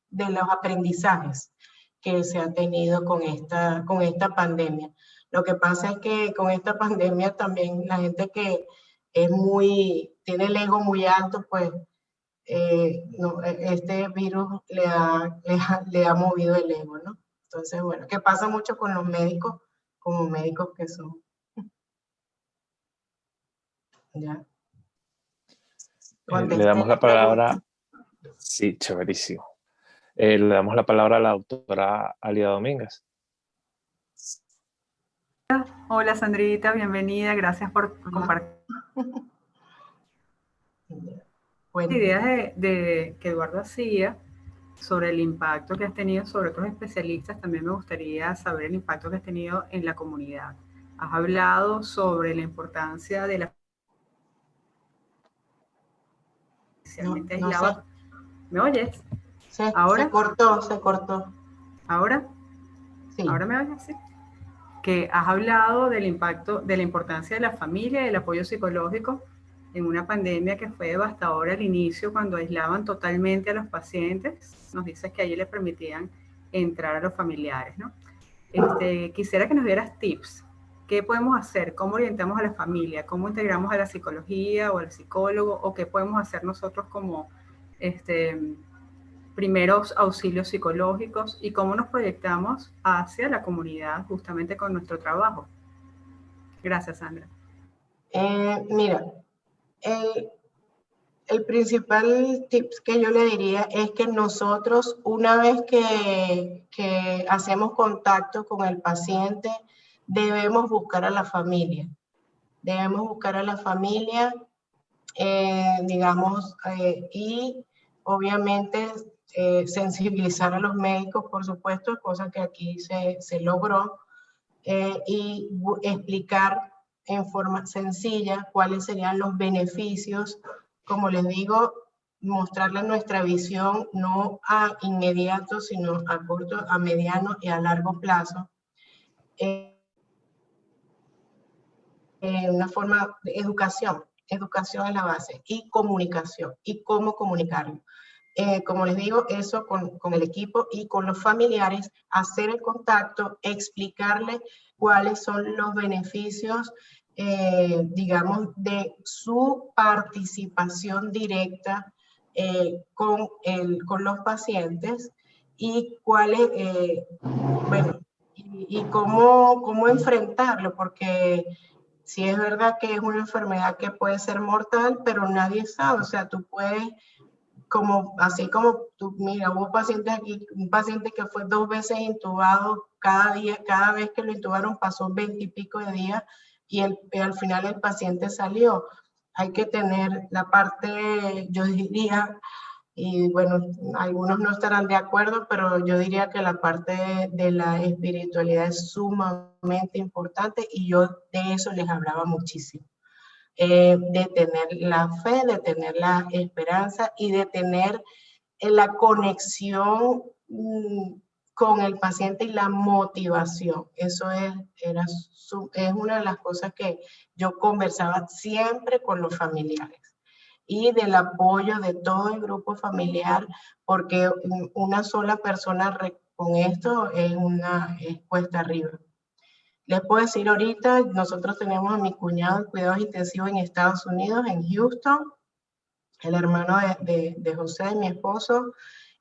de los aprendizajes que se ha tenido con esta pandemia. Lo que pasa es que con esta pandemia también la gente que tiene el ego muy alto, pues este virus le ha movido el ego, ¿no? Entonces, bueno, que pasa mucho con los médicos, como médicos que son. ¿Ya? Le damos la palabra. Sí, chéverísimo. Le damos la palabra a la doctora Alia Domínguez. Hola Sandrita, bienvenida, gracias por compartir. Bueno. Ideas que Eduardo hacía sobre el impacto que has tenido sobre otros especialistas, también me gustaría saber el impacto que has tenido en la comunidad. Has hablado sobre la importancia de la... Especialmente aislada. ¿Me oyes? ¿Ahora? Se cortó. ¿Ahora? Sí. ¿Ahora me oyes? Sí. Que has hablado del impacto, de la importancia de la familia y del apoyo psicológico en una pandemia que fue devastadora al inicio, cuando aislaban totalmente a los pacientes. Nos dices que allí les permitían entrar a los familiares, ¿no? Quisiera que nos dieras tips. ¿Qué podemos hacer? ¿Cómo orientamos a la familia? ¿Cómo integramos a la psicología o al psicólogo? ¿O qué podemos hacer nosotros como primeros auxilios psicológicos? ¿Y cómo nos proyectamos hacia la comunidad justamente con nuestro trabajo? Gracias, Sandra. Mira, el principal tips que yo le diría es que nosotros, una vez que hacemos contacto con el paciente, debemos buscar a la familia. Debemos buscar a la familia, digamos, y obviamente sensibilizar a los médicos, por supuesto, cosa que aquí se logró, y explicar en forma sencilla cuáles serían los beneficios. Como les digo, mostrarles nuestra visión no a inmediato, sino a corto, a mediano y a largo plazo. Una forma de educación es la base, y comunicación, y cómo comunicarlo. Como les digo, eso con el equipo y con los familiares, hacer el contacto, explicarles cuáles son los beneficios, digamos, de su participación directa con los pacientes, y cuáles, bueno, y cómo enfrentarlo, porque sí es verdad que es una enfermedad que puede ser mortal, pero nadie sabe, o sea, tú puedes, así como tú, mira, hubo pacientes aquí, un paciente que fue 2 veces intubado, cada vez que lo intubaron pasó 20 y pico de días, y al final el paciente salió. Hay que tener la parte, yo diría, y bueno, algunos no estarán de acuerdo, pero yo diría que la parte de la espiritualidad es sumamente importante, y yo de eso les hablaba muchísimo. De tener la fe, de tener la esperanza y de tener la conexión con el paciente y la motivación. Eso es una de las cosas que yo conversaba siempre con los familiares, y del apoyo de todo el grupo familiar, porque una sola persona con esto es cuesta arriba. Les puedo decir ahorita, nosotros tenemos a mi cuñado en cuidados intensivos en Estados Unidos, en Houston, el hermano de José, de mi esposo,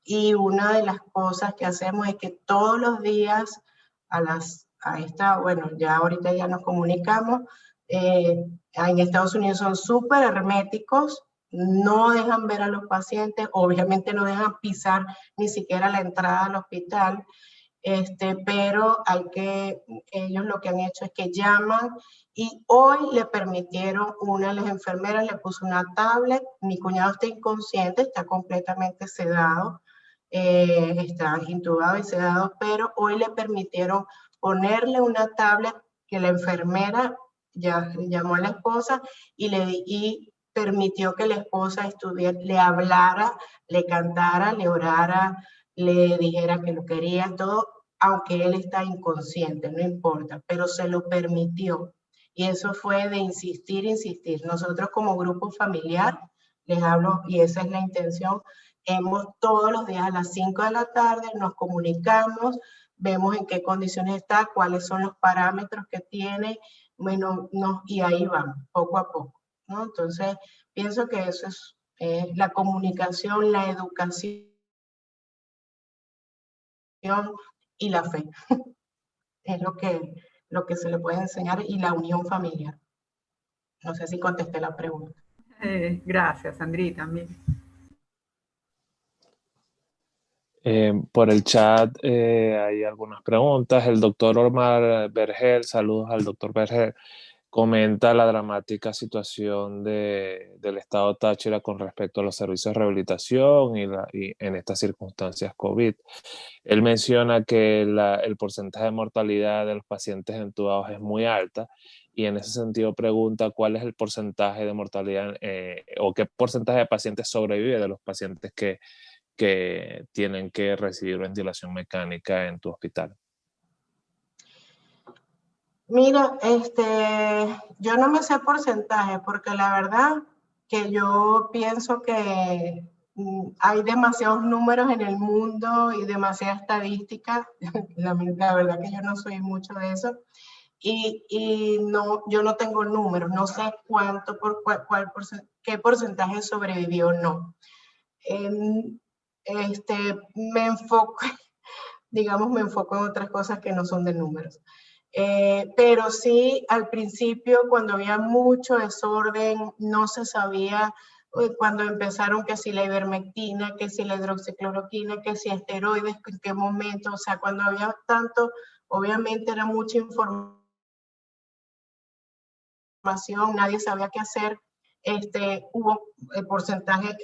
y una de las cosas que hacemos es que todos los días bueno, ya ahorita ya nos comunicamos, en Estados Unidos son súper herméticos, no dejan ver a los pacientes, obviamente no dejan pisar ni siquiera la entrada al hospital, pero ellos lo que han hecho es que llaman, y hoy le permitieron, una de las enfermeras le puso una tablet. Mi cuñado está inconsciente, está completamente sedado, está intubado y sedado, pero hoy le permitieron ponerle una tablet que la enfermera ya llamó a la esposa y permitió que la esposa le hablara, le cantara, le orara, le dijera que lo quería, todo, aunque él está inconsciente, no importa, pero se lo permitió. Y eso fue de insistir. Nosotros como grupo familiar, les hablo, y esa es la intención, todos los días a las 5 de la tarde nos comunicamos, vemos en qué condiciones está, cuáles son los parámetros que tiene, bueno, y ahí vamos, poco a poco. ¿no? Entonces, pienso que eso es la comunicación, la educación y la fe. Es lo que se le puede enseñar, y la unión familiar. No sé si contesté la pregunta. Gracias, Sandrita. También. Por el chat hay algunas preguntas. El doctor Omar Berger, saludos al doctor Berger, comenta la dramática situación del estado Táchira con respecto a los servicios de rehabilitación y en estas circunstancias COVID. Él menciona que el porcentaje de mortalidad de los pacientes entubados es muy alta, y en ese sentido pregunta cuál es el porcentaje de mortalidad o qué porcentaje de pacientes sobrevive de los pacientes que tienen que recibir ventilación mecánica en tu hospital. Mira, yo no me sé porcentaje, porque la verdad que yo pienso que hay demasiados números en el mundo y demasiada estadística. La verdad que yo no soy mucho de eso. Y no, yo no tengo números, no sé cuánto, qué porcentaje sobrevivió o no. Me enfoco, digamos, me enfoco en otras cosas que no son de números. Pero sí, al principio, cuando había mucho desorden, no se sabía, cuando empezaron que si la ivermectina, que si la hidroxicloroquina, que si esteroides, en qué momento, o sea, cuando había tanto, obviamente era mucha información, nadie sabía qué hacer. Hubo el porcentaje,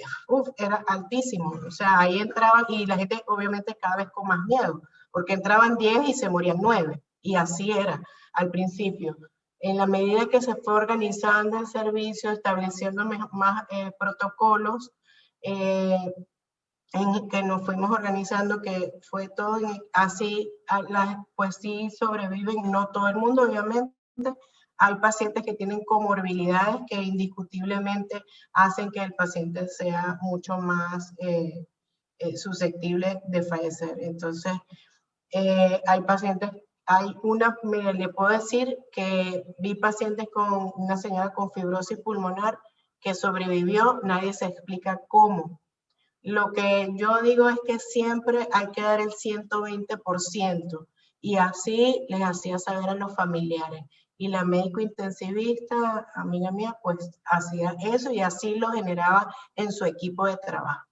era altísimo, o sea, ahí entraban, y la gente obviamente cada vez con más miedo, porque entraban 10 y se morían 9, y así era al principio. En la medida que se fue organizando el servicio, estableciendo más protocolos, en que nos fuimos organizando, que fue todo así, pues sí sobreviven, no todo el mundo obviamente. Hay pacientes que tienen comorbilidades que indiscutiblemente hacen que el paciente sea mucho más susceptible de fallecer. Entonces, hay pacientes, mire, le puedo decir que vi pacientes con una señora con fibrosis pulmonar que sobrevivió, nadie se explica cómo. Lo que yo digo es que siempre hay que dar el 120%, y así les hacía saber a los familiares. Y la médico intensivista, amiga mía, pues hacía eso, y así lo generaba en su equipo de trabajo.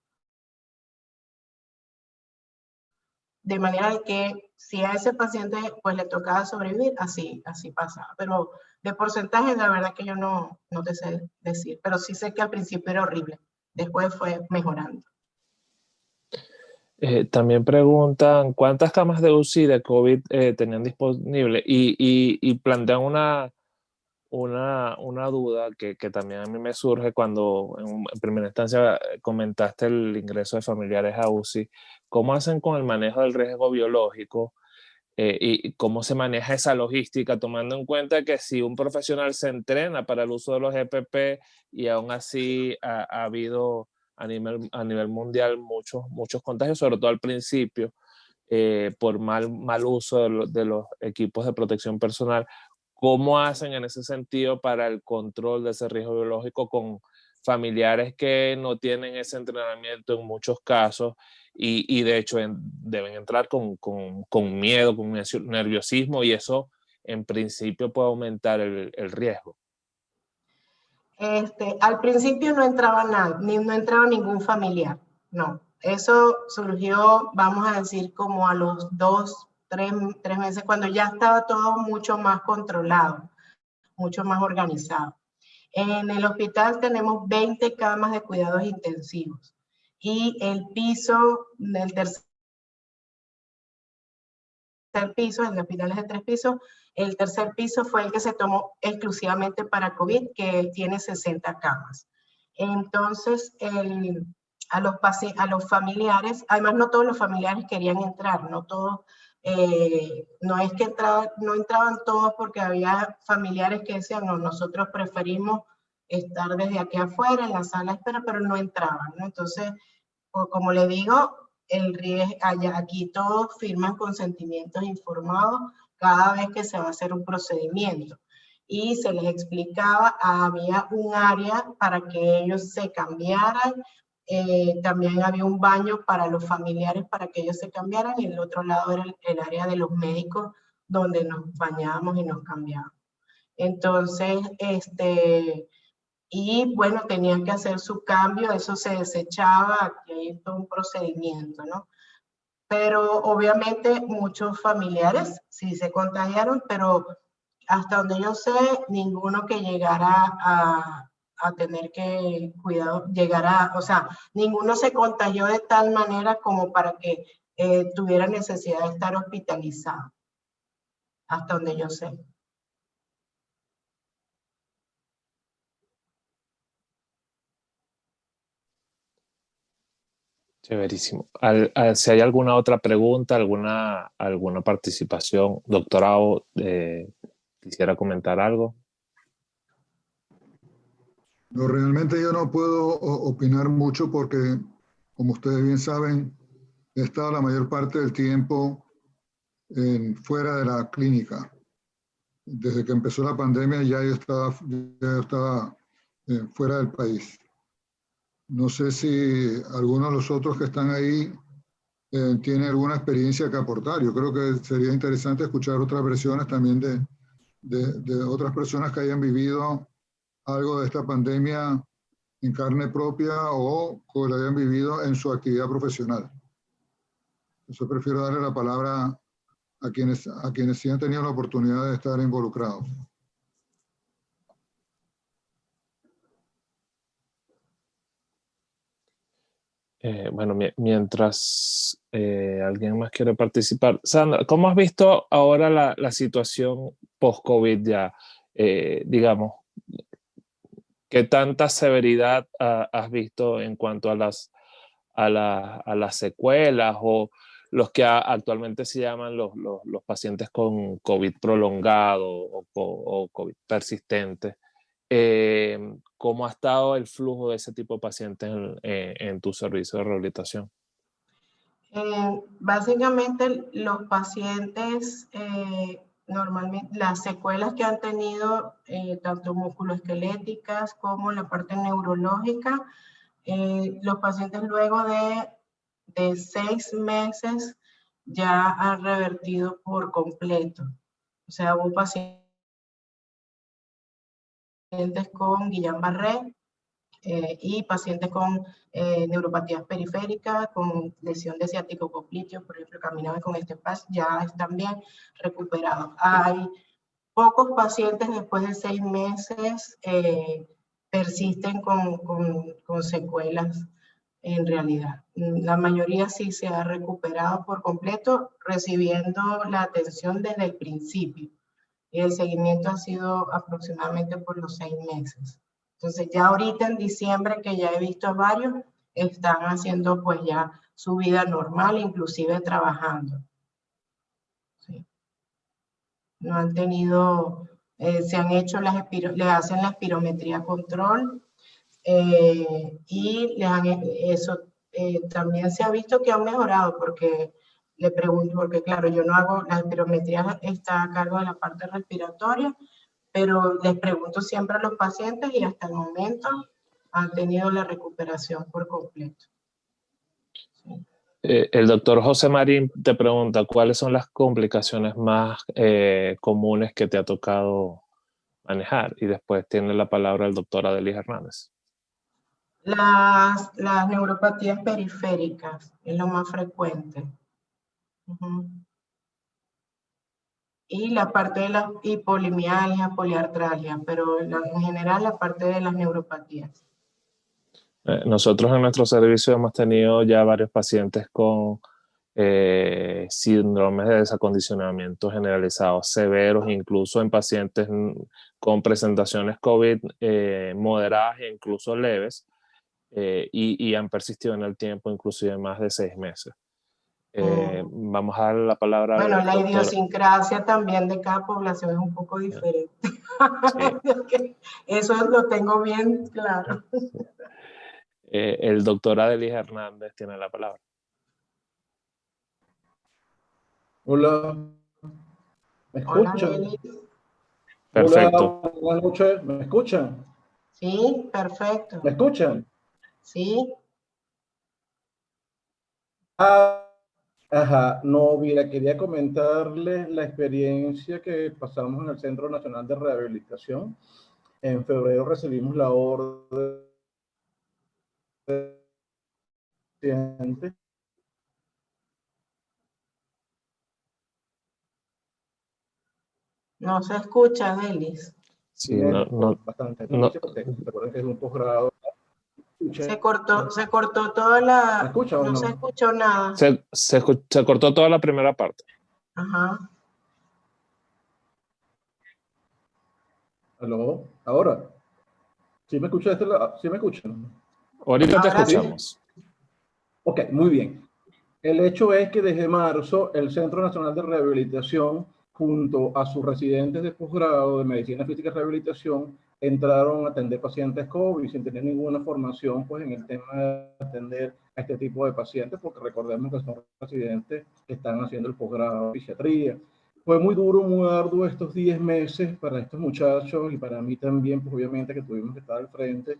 De manera que si a ese paciente pues le tocaba sobrevivir, así pasaba. Pero de porcentaje, la verdad que yo no te sé decir, pero sí sé que al principio era horrible, después fue mejorando. También preguntan cuántas camas de UCI de COVID tenían disponibles, y plantean una duda que también a mí me surge cuando en primera instancia comentaste el ingreso de familiares a UCI. ¿Cómo hacen con el manejo del riesgo biológico y cómo se maneja esa logística, tomando en cuenta que si un profesional se entrena para el uso de los EPP y aún así ha habido a nivel mundial muchos contagios, sobre todo al principio, por mal uso de los equipos de protección personal? ¿Cómo hacen en ese sentido para el control de ese riesgo biológico con familiares que no tienen ese entrenamiento en muchos casos y de hecho deben entrar con miedo, con nerviosismo, y eso en principio puede aumentar el riesgo? Al principio no entraba no entraba ningún familiar, no. Eso surgió, vamos a decir, como a los 3 meses, cuando ya estaba todo mucho más controlado, mucho más organizado. En el hospital tenemos 20 camas de cuidados intensivos, y el piso del tercer piso, el hospital es de 3 pisos, el tercer piso fue el que se tomó exclusivamente para COVID, que tiene 60 camas. Entonces, a los familiares, además no todos los familiares querían entrar, no todos, no es que no entraban todos, porque había familiares que decían, no, nosotros preferimos estar desde aquí afuera en la sala de espera, pero no entraban, ¿no? Entonces, como le digo, el riesgo, aquí todos firman consentimientos informados cada vez que se va a hacer un procedimiento. y se les explicaba, había un área para que ellos se cambiaran, también había un baño para los familiares para que ellos se cambiaran, y el otro lado era el área de los médicos donde nos bañábamos y nos cambiábamos. Entonces, y bueno, tenían que hacer su cambio, eso se desechaba, aquí hay todo un procedimiento, ¿no? Pero obviamente muchos familiares sí se contagiaron, pero hasta donde yo sé, ninguno que llegara a tener que cuidado, o sea, ninguno se contagió de tal manera como para que tuviera necesidad de estar hospitalizado, hasta donde yo sé. Chéverísimo. Si hay alguna otra pregunta, alguna participación, doctorado, quisiera comentar algo. No, realmente yo no puedo opinar mucho porque, como ustedes bien saben, he estado la mayor parte del tiempo fuera de la clínica. Desde que empezó la pandemia ya yo estaba fuera del país. No sé si alguno de los otros que están ahí tiene alguna experiencia que aportar. Yo creo que sería interesante escuchar otras versiones también de otras personas que hayan vivido algo de esta pandemia en carne propia o que lo hayan vivido en su actividad profesional. Yo prefiero darle la palabra a quienes sí han tenido la oportunidad de estar involucrados. Bueno, mientras alguien más quiere participar. Sandra, ¿cómo has visto ahora la situación post-COVID ya? Digamos, ¿qué tanta severidad has visto en cuanto a las secuelas o los que actualmente se llaman los pacientes con COVID prolongado o COVID persistente? ¿Cómo ha estado el flujo de ese tipo de pacientes en tu servicio de rehabilitación? Básicamente los pacientes, normalmente las secuelas que han tenido, tanto musculoesqueléticas como la parte neurológica, los pacientes luego de 6 meses ya han revertido por completo. O sea, hubo pacientes con Guillain-Barré y pacientes con neuropatías periféricas, con lesión de ciático popliteo, por ejemplo, caminaban con este PAS, ya están bien recuperados. Hay pocos pacientes después de 6 meses persisten con secuelas en realidad. La mayoría sí se ha recuperado por completo, recibiendo la atención desde el principio. Y el seguimiento ha sido aproximadamente por los 6 meses. Entonces ya ahorita en diciembre, que ya he visto a varios, están haciendo pues ya su vida normal, inclusive trabajando. Sí. No han tenido, se han hecho le hacen la espirometría control y eso también se ha visto que han mejorado porque le pregunto, porque claro, yo no hago, la espirometría está a cargo de la parte respiratoria, pero les pregunto siempre a los pacientes y hasta el momento han tenido la recuperación por completo. Sí. El doctor José Marín te pregunta, ¿cuáles son las complicaciones más comunes que te ha tocado manejar? Y después tiene la palabra el doctor Adelis Hernández. Las neuropatías periféricas es lo más frecuente. Y la parte de la hipolimialgia, poliartralgia, pero en general la parte de las neuropatías. Nosotros en nuestro servicio hemos tenido ya varios pacientes con síndromes de desacondicionamiento generalizado severos, incluso en pacientes con presentaciones COVID moderadas e incluso leves, y han persistido en el tiempo inclusive más de 6 meses. Vamos a dar la palabra bueno, al la doctor. Idiosincrasia también de cada población es un poco diferente. Sí. Eso lo tengo bien claro. Sí. El doctor Adelis Hernández tiene la palabra. Hola, ¿me escuchan? Hola, Perfecto. Hola, buenas noches. ¿Me escuchan? Sí, perfecto. ¿Me escuchan? Sí. Ajá, no, mira, quería comentarles la experiencia que pasamos en el Centro Nacional de Rehabilitación. En febrero recibimos la orden de paciente. No se escucha, Delis. Sí, no, Bastante no. experiencia, porque recuerden que es un posgrado. Se cortó toda ¿Me la... escucha o No no? se escuchó nada. Se cortó toda la primera parte. Ajá. ¿Aló? ¿Ahora? ¿Sí me escucha de este lado? ¿Sí me escuchan? Ahorita te Ahora sí. escuchamos. Ok, muy bien. El hecho es que desde marzo el Centro Nacional de Rehabilitación, junto a sus residentes de posgrado de Medicina Física y Rehabilitación, entraron a atender pacientes COVID sin tener ninguna formación pues, en el tema de atender a este tipo de pacientes, porque recordemos que son residentes que están haciendo el posgrado de fisiatría. Fue muy duro, muy arduo estos 10 meses para estos muchachos y para mí también, pues obviamente que tuvimos que estar al frente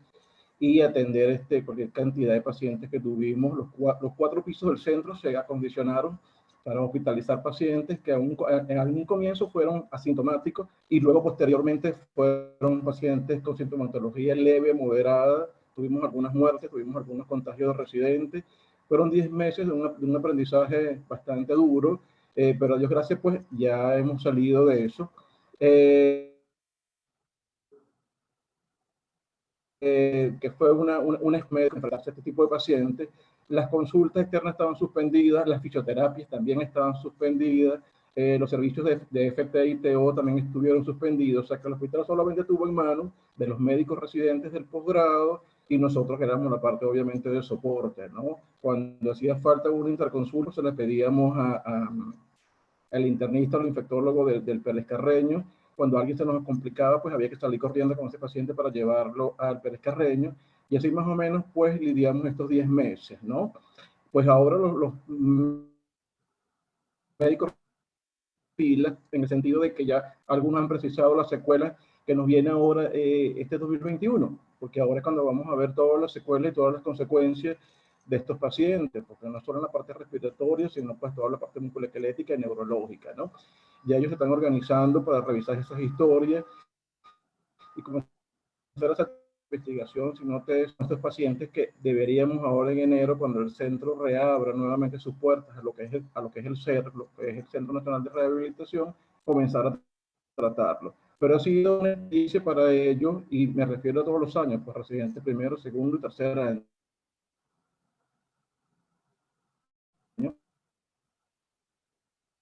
y atender cualquier cantidad de pacientes que tuvimos. Los 4 pisos del centro se acondicionaron para hospitalizar pacientes que en algún comienzo fueron asintomáticos y luego posteriormente fueron pacientes con sintomatología leve, moderada. Tuvimos algunas muertes, tuvimos algunos contagios de residentes. Fueron 10 meses de un aprendizaje bastante duro, pero a Dios gracias, pues ya hemos salido de eso. Que fue una esmero enfrentarse a este tipo de pacientes. Las consultas externas estaban suspendidas, las fisioterapias también estaban suspendidas, los servicios de FT y TO también estuvieron suspendidos, o sea que el hospital solamente tuvo en manos de los médicos residentes del posgrado y nosotros éramos la parte obviamente de soporte, ¿no? Cuando hacía falta una interconsulta se le pedíamos al internista o al infectólogo del Pérez Carreño. Cuando alguien se nos complicaba, pues había que salir corriendo con ese paciente para llevarlo al Pérez Carreño. Y así más o menos, pues lidiamos estos 10 meses, ¿no? Pues ahora los médicos pilas, en el sentido de que ya algunos han precisado las secuelas que nos viene ahora este 2021, porque ahora es cuando vamos a ver todas las secuelas y todas las consecuencias de estos pacientes, porque no solo en la parte respiratoria, sino pues toda la parte musculoesquelética y neurológica, ¿no? Ya ellos se están organizando para revisar esas historias y comenzar a hacer investigación, sino que estos pacientes que deberíamos ahora en enero, cuando el centro reabra nuevamente sus puertas a lo que es el CER, lo que es el Centro Nacional de Rehabilitación, comenzar a tratarlo. Pero ha sido una experiencia para ellos, y me refiero a todos los años, pues residentes primero, segundo y tercer año.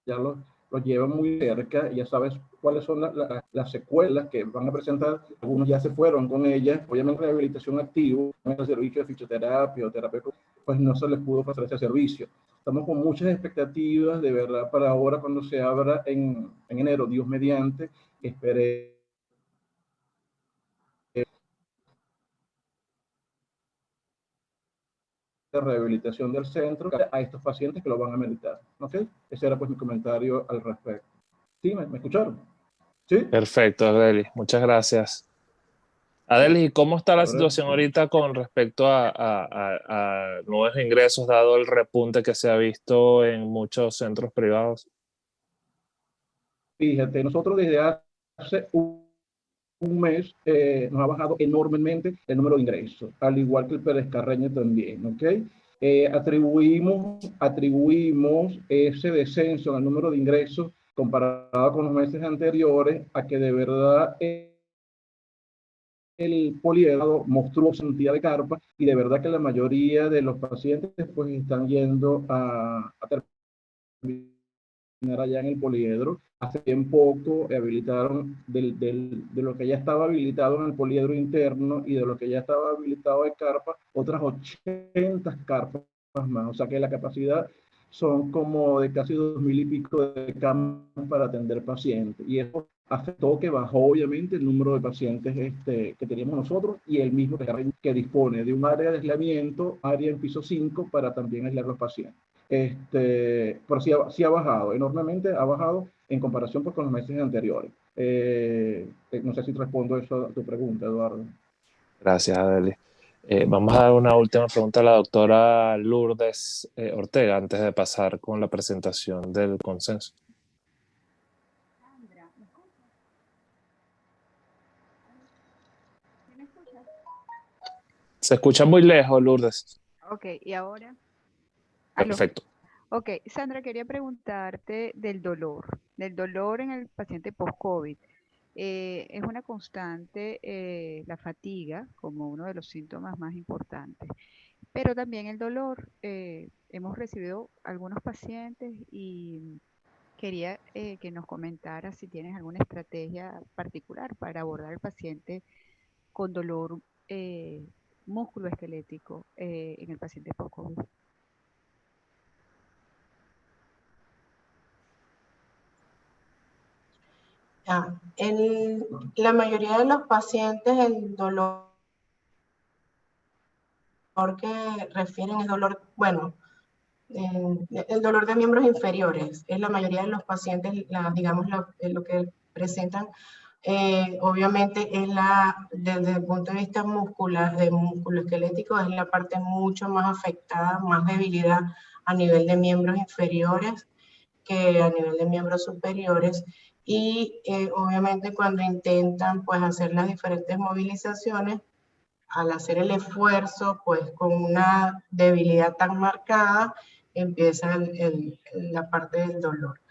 Ya los llevan muy cerca, ya sabes cuáles son las secuelas que van a presentar. Algunos ya se fueron con ellas, obviamente rehabilitación activo, el servicio de fisioterapia o terapia, pues no se les pudo pasar ese servicio. Estamos con muchas expectativas, de verdad, para ahora cuando se abra en enero, Dios mediante, esperé de rehabilitación del centro a estos pacientes que lo van a meditar. ¿Ok? Ese era pues mi comentario al respecto. ¿Sí? ¿Me escucharon? ¿Sí? Perfecto, Adelis. Muchas gracias. Adelis, ¿y cómo está la situación ahorita con respecto a nuevos ingresos, dado el repunte que se ha visto en muchos centros privados? Fíjate, nosotros desde hace un mes nos ha bajado enormemente el número de ingresos, al igual que el Pérez Carreño también, ¿ok? Atribuimos ese descenso en el número de ingresos comparado con los meses anteriores a que de verdad el poliedro mostró cantidad de carpas y de verdad que la mayoría de los pacientes pues están yendo a terminar allá en el poliedro. Hace bien poco habilitaron de lo que ya estaba habilitado en el poliedro interno y de lo que ya estaba habilitado de carpa, otras 80 carpas más. O sea que la capacidad son como de casi 2.000 y pico de camas para atender pacientes. Y eso afectó que bajó obviamente el número de pacientes que teníamos nosotros y el mismo que dispone de un área de aislamiento, área en piso 5 para también aislar los pacientes. Pero sí ha bajado enormemente, ha bajado en comparación pues, con los meses anteriores. No sé si respondo eso a tu pregunta, Eduardo. Gracias, Adeli. Vamos a dar una última pregunta a la doctora Lourdes Ortega antes de pasar con la presentación del consenso. Se escucha muy lejos, Lourdes. Ok, ¿y ahora? Perfecto. Ok, Sandra, quería preguntarte del dolor en el paciente post-COVID. Es una constante la fatiga como uno de los síntomas más importantes, pero también el dolor. Hemos recibido algunos pacientes y quería que nos comentara si tienes alguna estrategia particular para abordar al paciente con dolor musculoesquelético en el paciente post-COVID. En la mayoría de los pacientes el dolor que refieren es dolor, bueno, el dolor de miembros inferiores. Es la mayoría de los pacientes, digamos, lo que presentan, obviamente es desde el punto de vista muscular, de musculoesquelético, es la parte mucho más afectada, más debilidad a nivel de miembros inferiores que a nivel de miembros superiores. Y obviamente cuando intentan pues hacer las diferentes movilizaciones, al hacer el esfuerzo pues con una debilidad tan marcada, empieza la parte del dolor.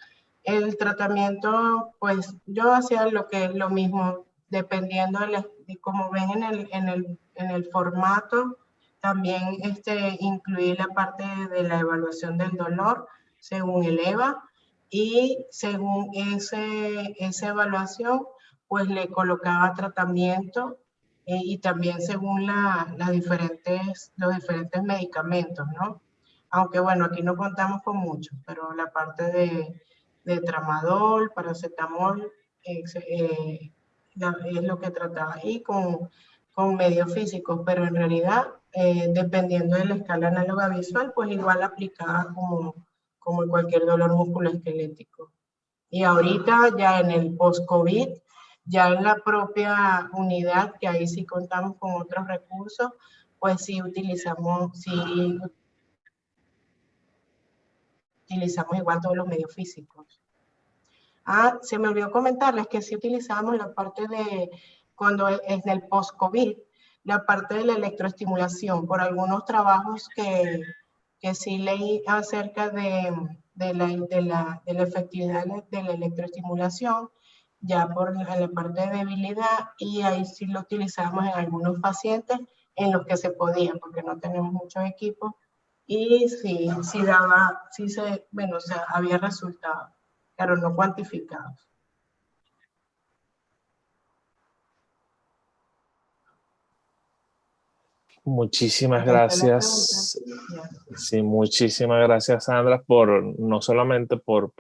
El tratamiento, pues yo hacía lo mismo, dependiendo de cómo ven en el formato, también incluí la parte de la evaluación del dolor según el EVA, y según esa evaluación, pues le colocaba tratamiento y también según los diferentes medicamentos, ¿no? Aunque bueno, aquí no contamos con mucho, pero la parte de tramadol, paracetamol, es lo que trataba. Y con medios físicos, pero en realidad, dependiendo de la escala análoga visual, pues igual aplicada como en cualquier dolor musculoesquelético. Y ahorita ya en el post-COVID, ya en la propia unidad, que ahí sí contamos con otros recursos, pues sí utilizamos igual todos los medios físicos. Se me olvidó comentarles que sí utilizamos la parte de, cuando es del post-COVID, la parte de la electroestimulación, por algunos trabajos que sí leí acerca de la efectividad de la electroestimulación, ya por la parte de debilidad, y ahí sí lo utilizamos en algunos pacientes en los que se podía, porque no tenemos muchos equipos, y sí bueno, o sea, había resultados, pero no cuantificados. Muchísimas gracias. Sí, muchísimas gracias, Sandra, no solamente por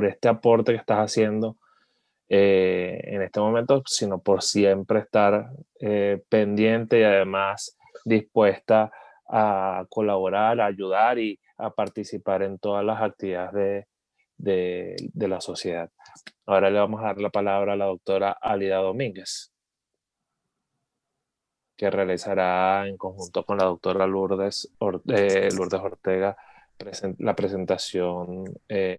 este aporte que estás haciendo en este momento, sino por siempre estar pendiente y además dispuesta a colaborar, a ayudar y a participar en todas las actividades de la sociedad. Ahora le vamos a dar la palabra a la doctora Alida Domínguez, que realizará en conjunto con la doctora Lourdes Ortega la presentación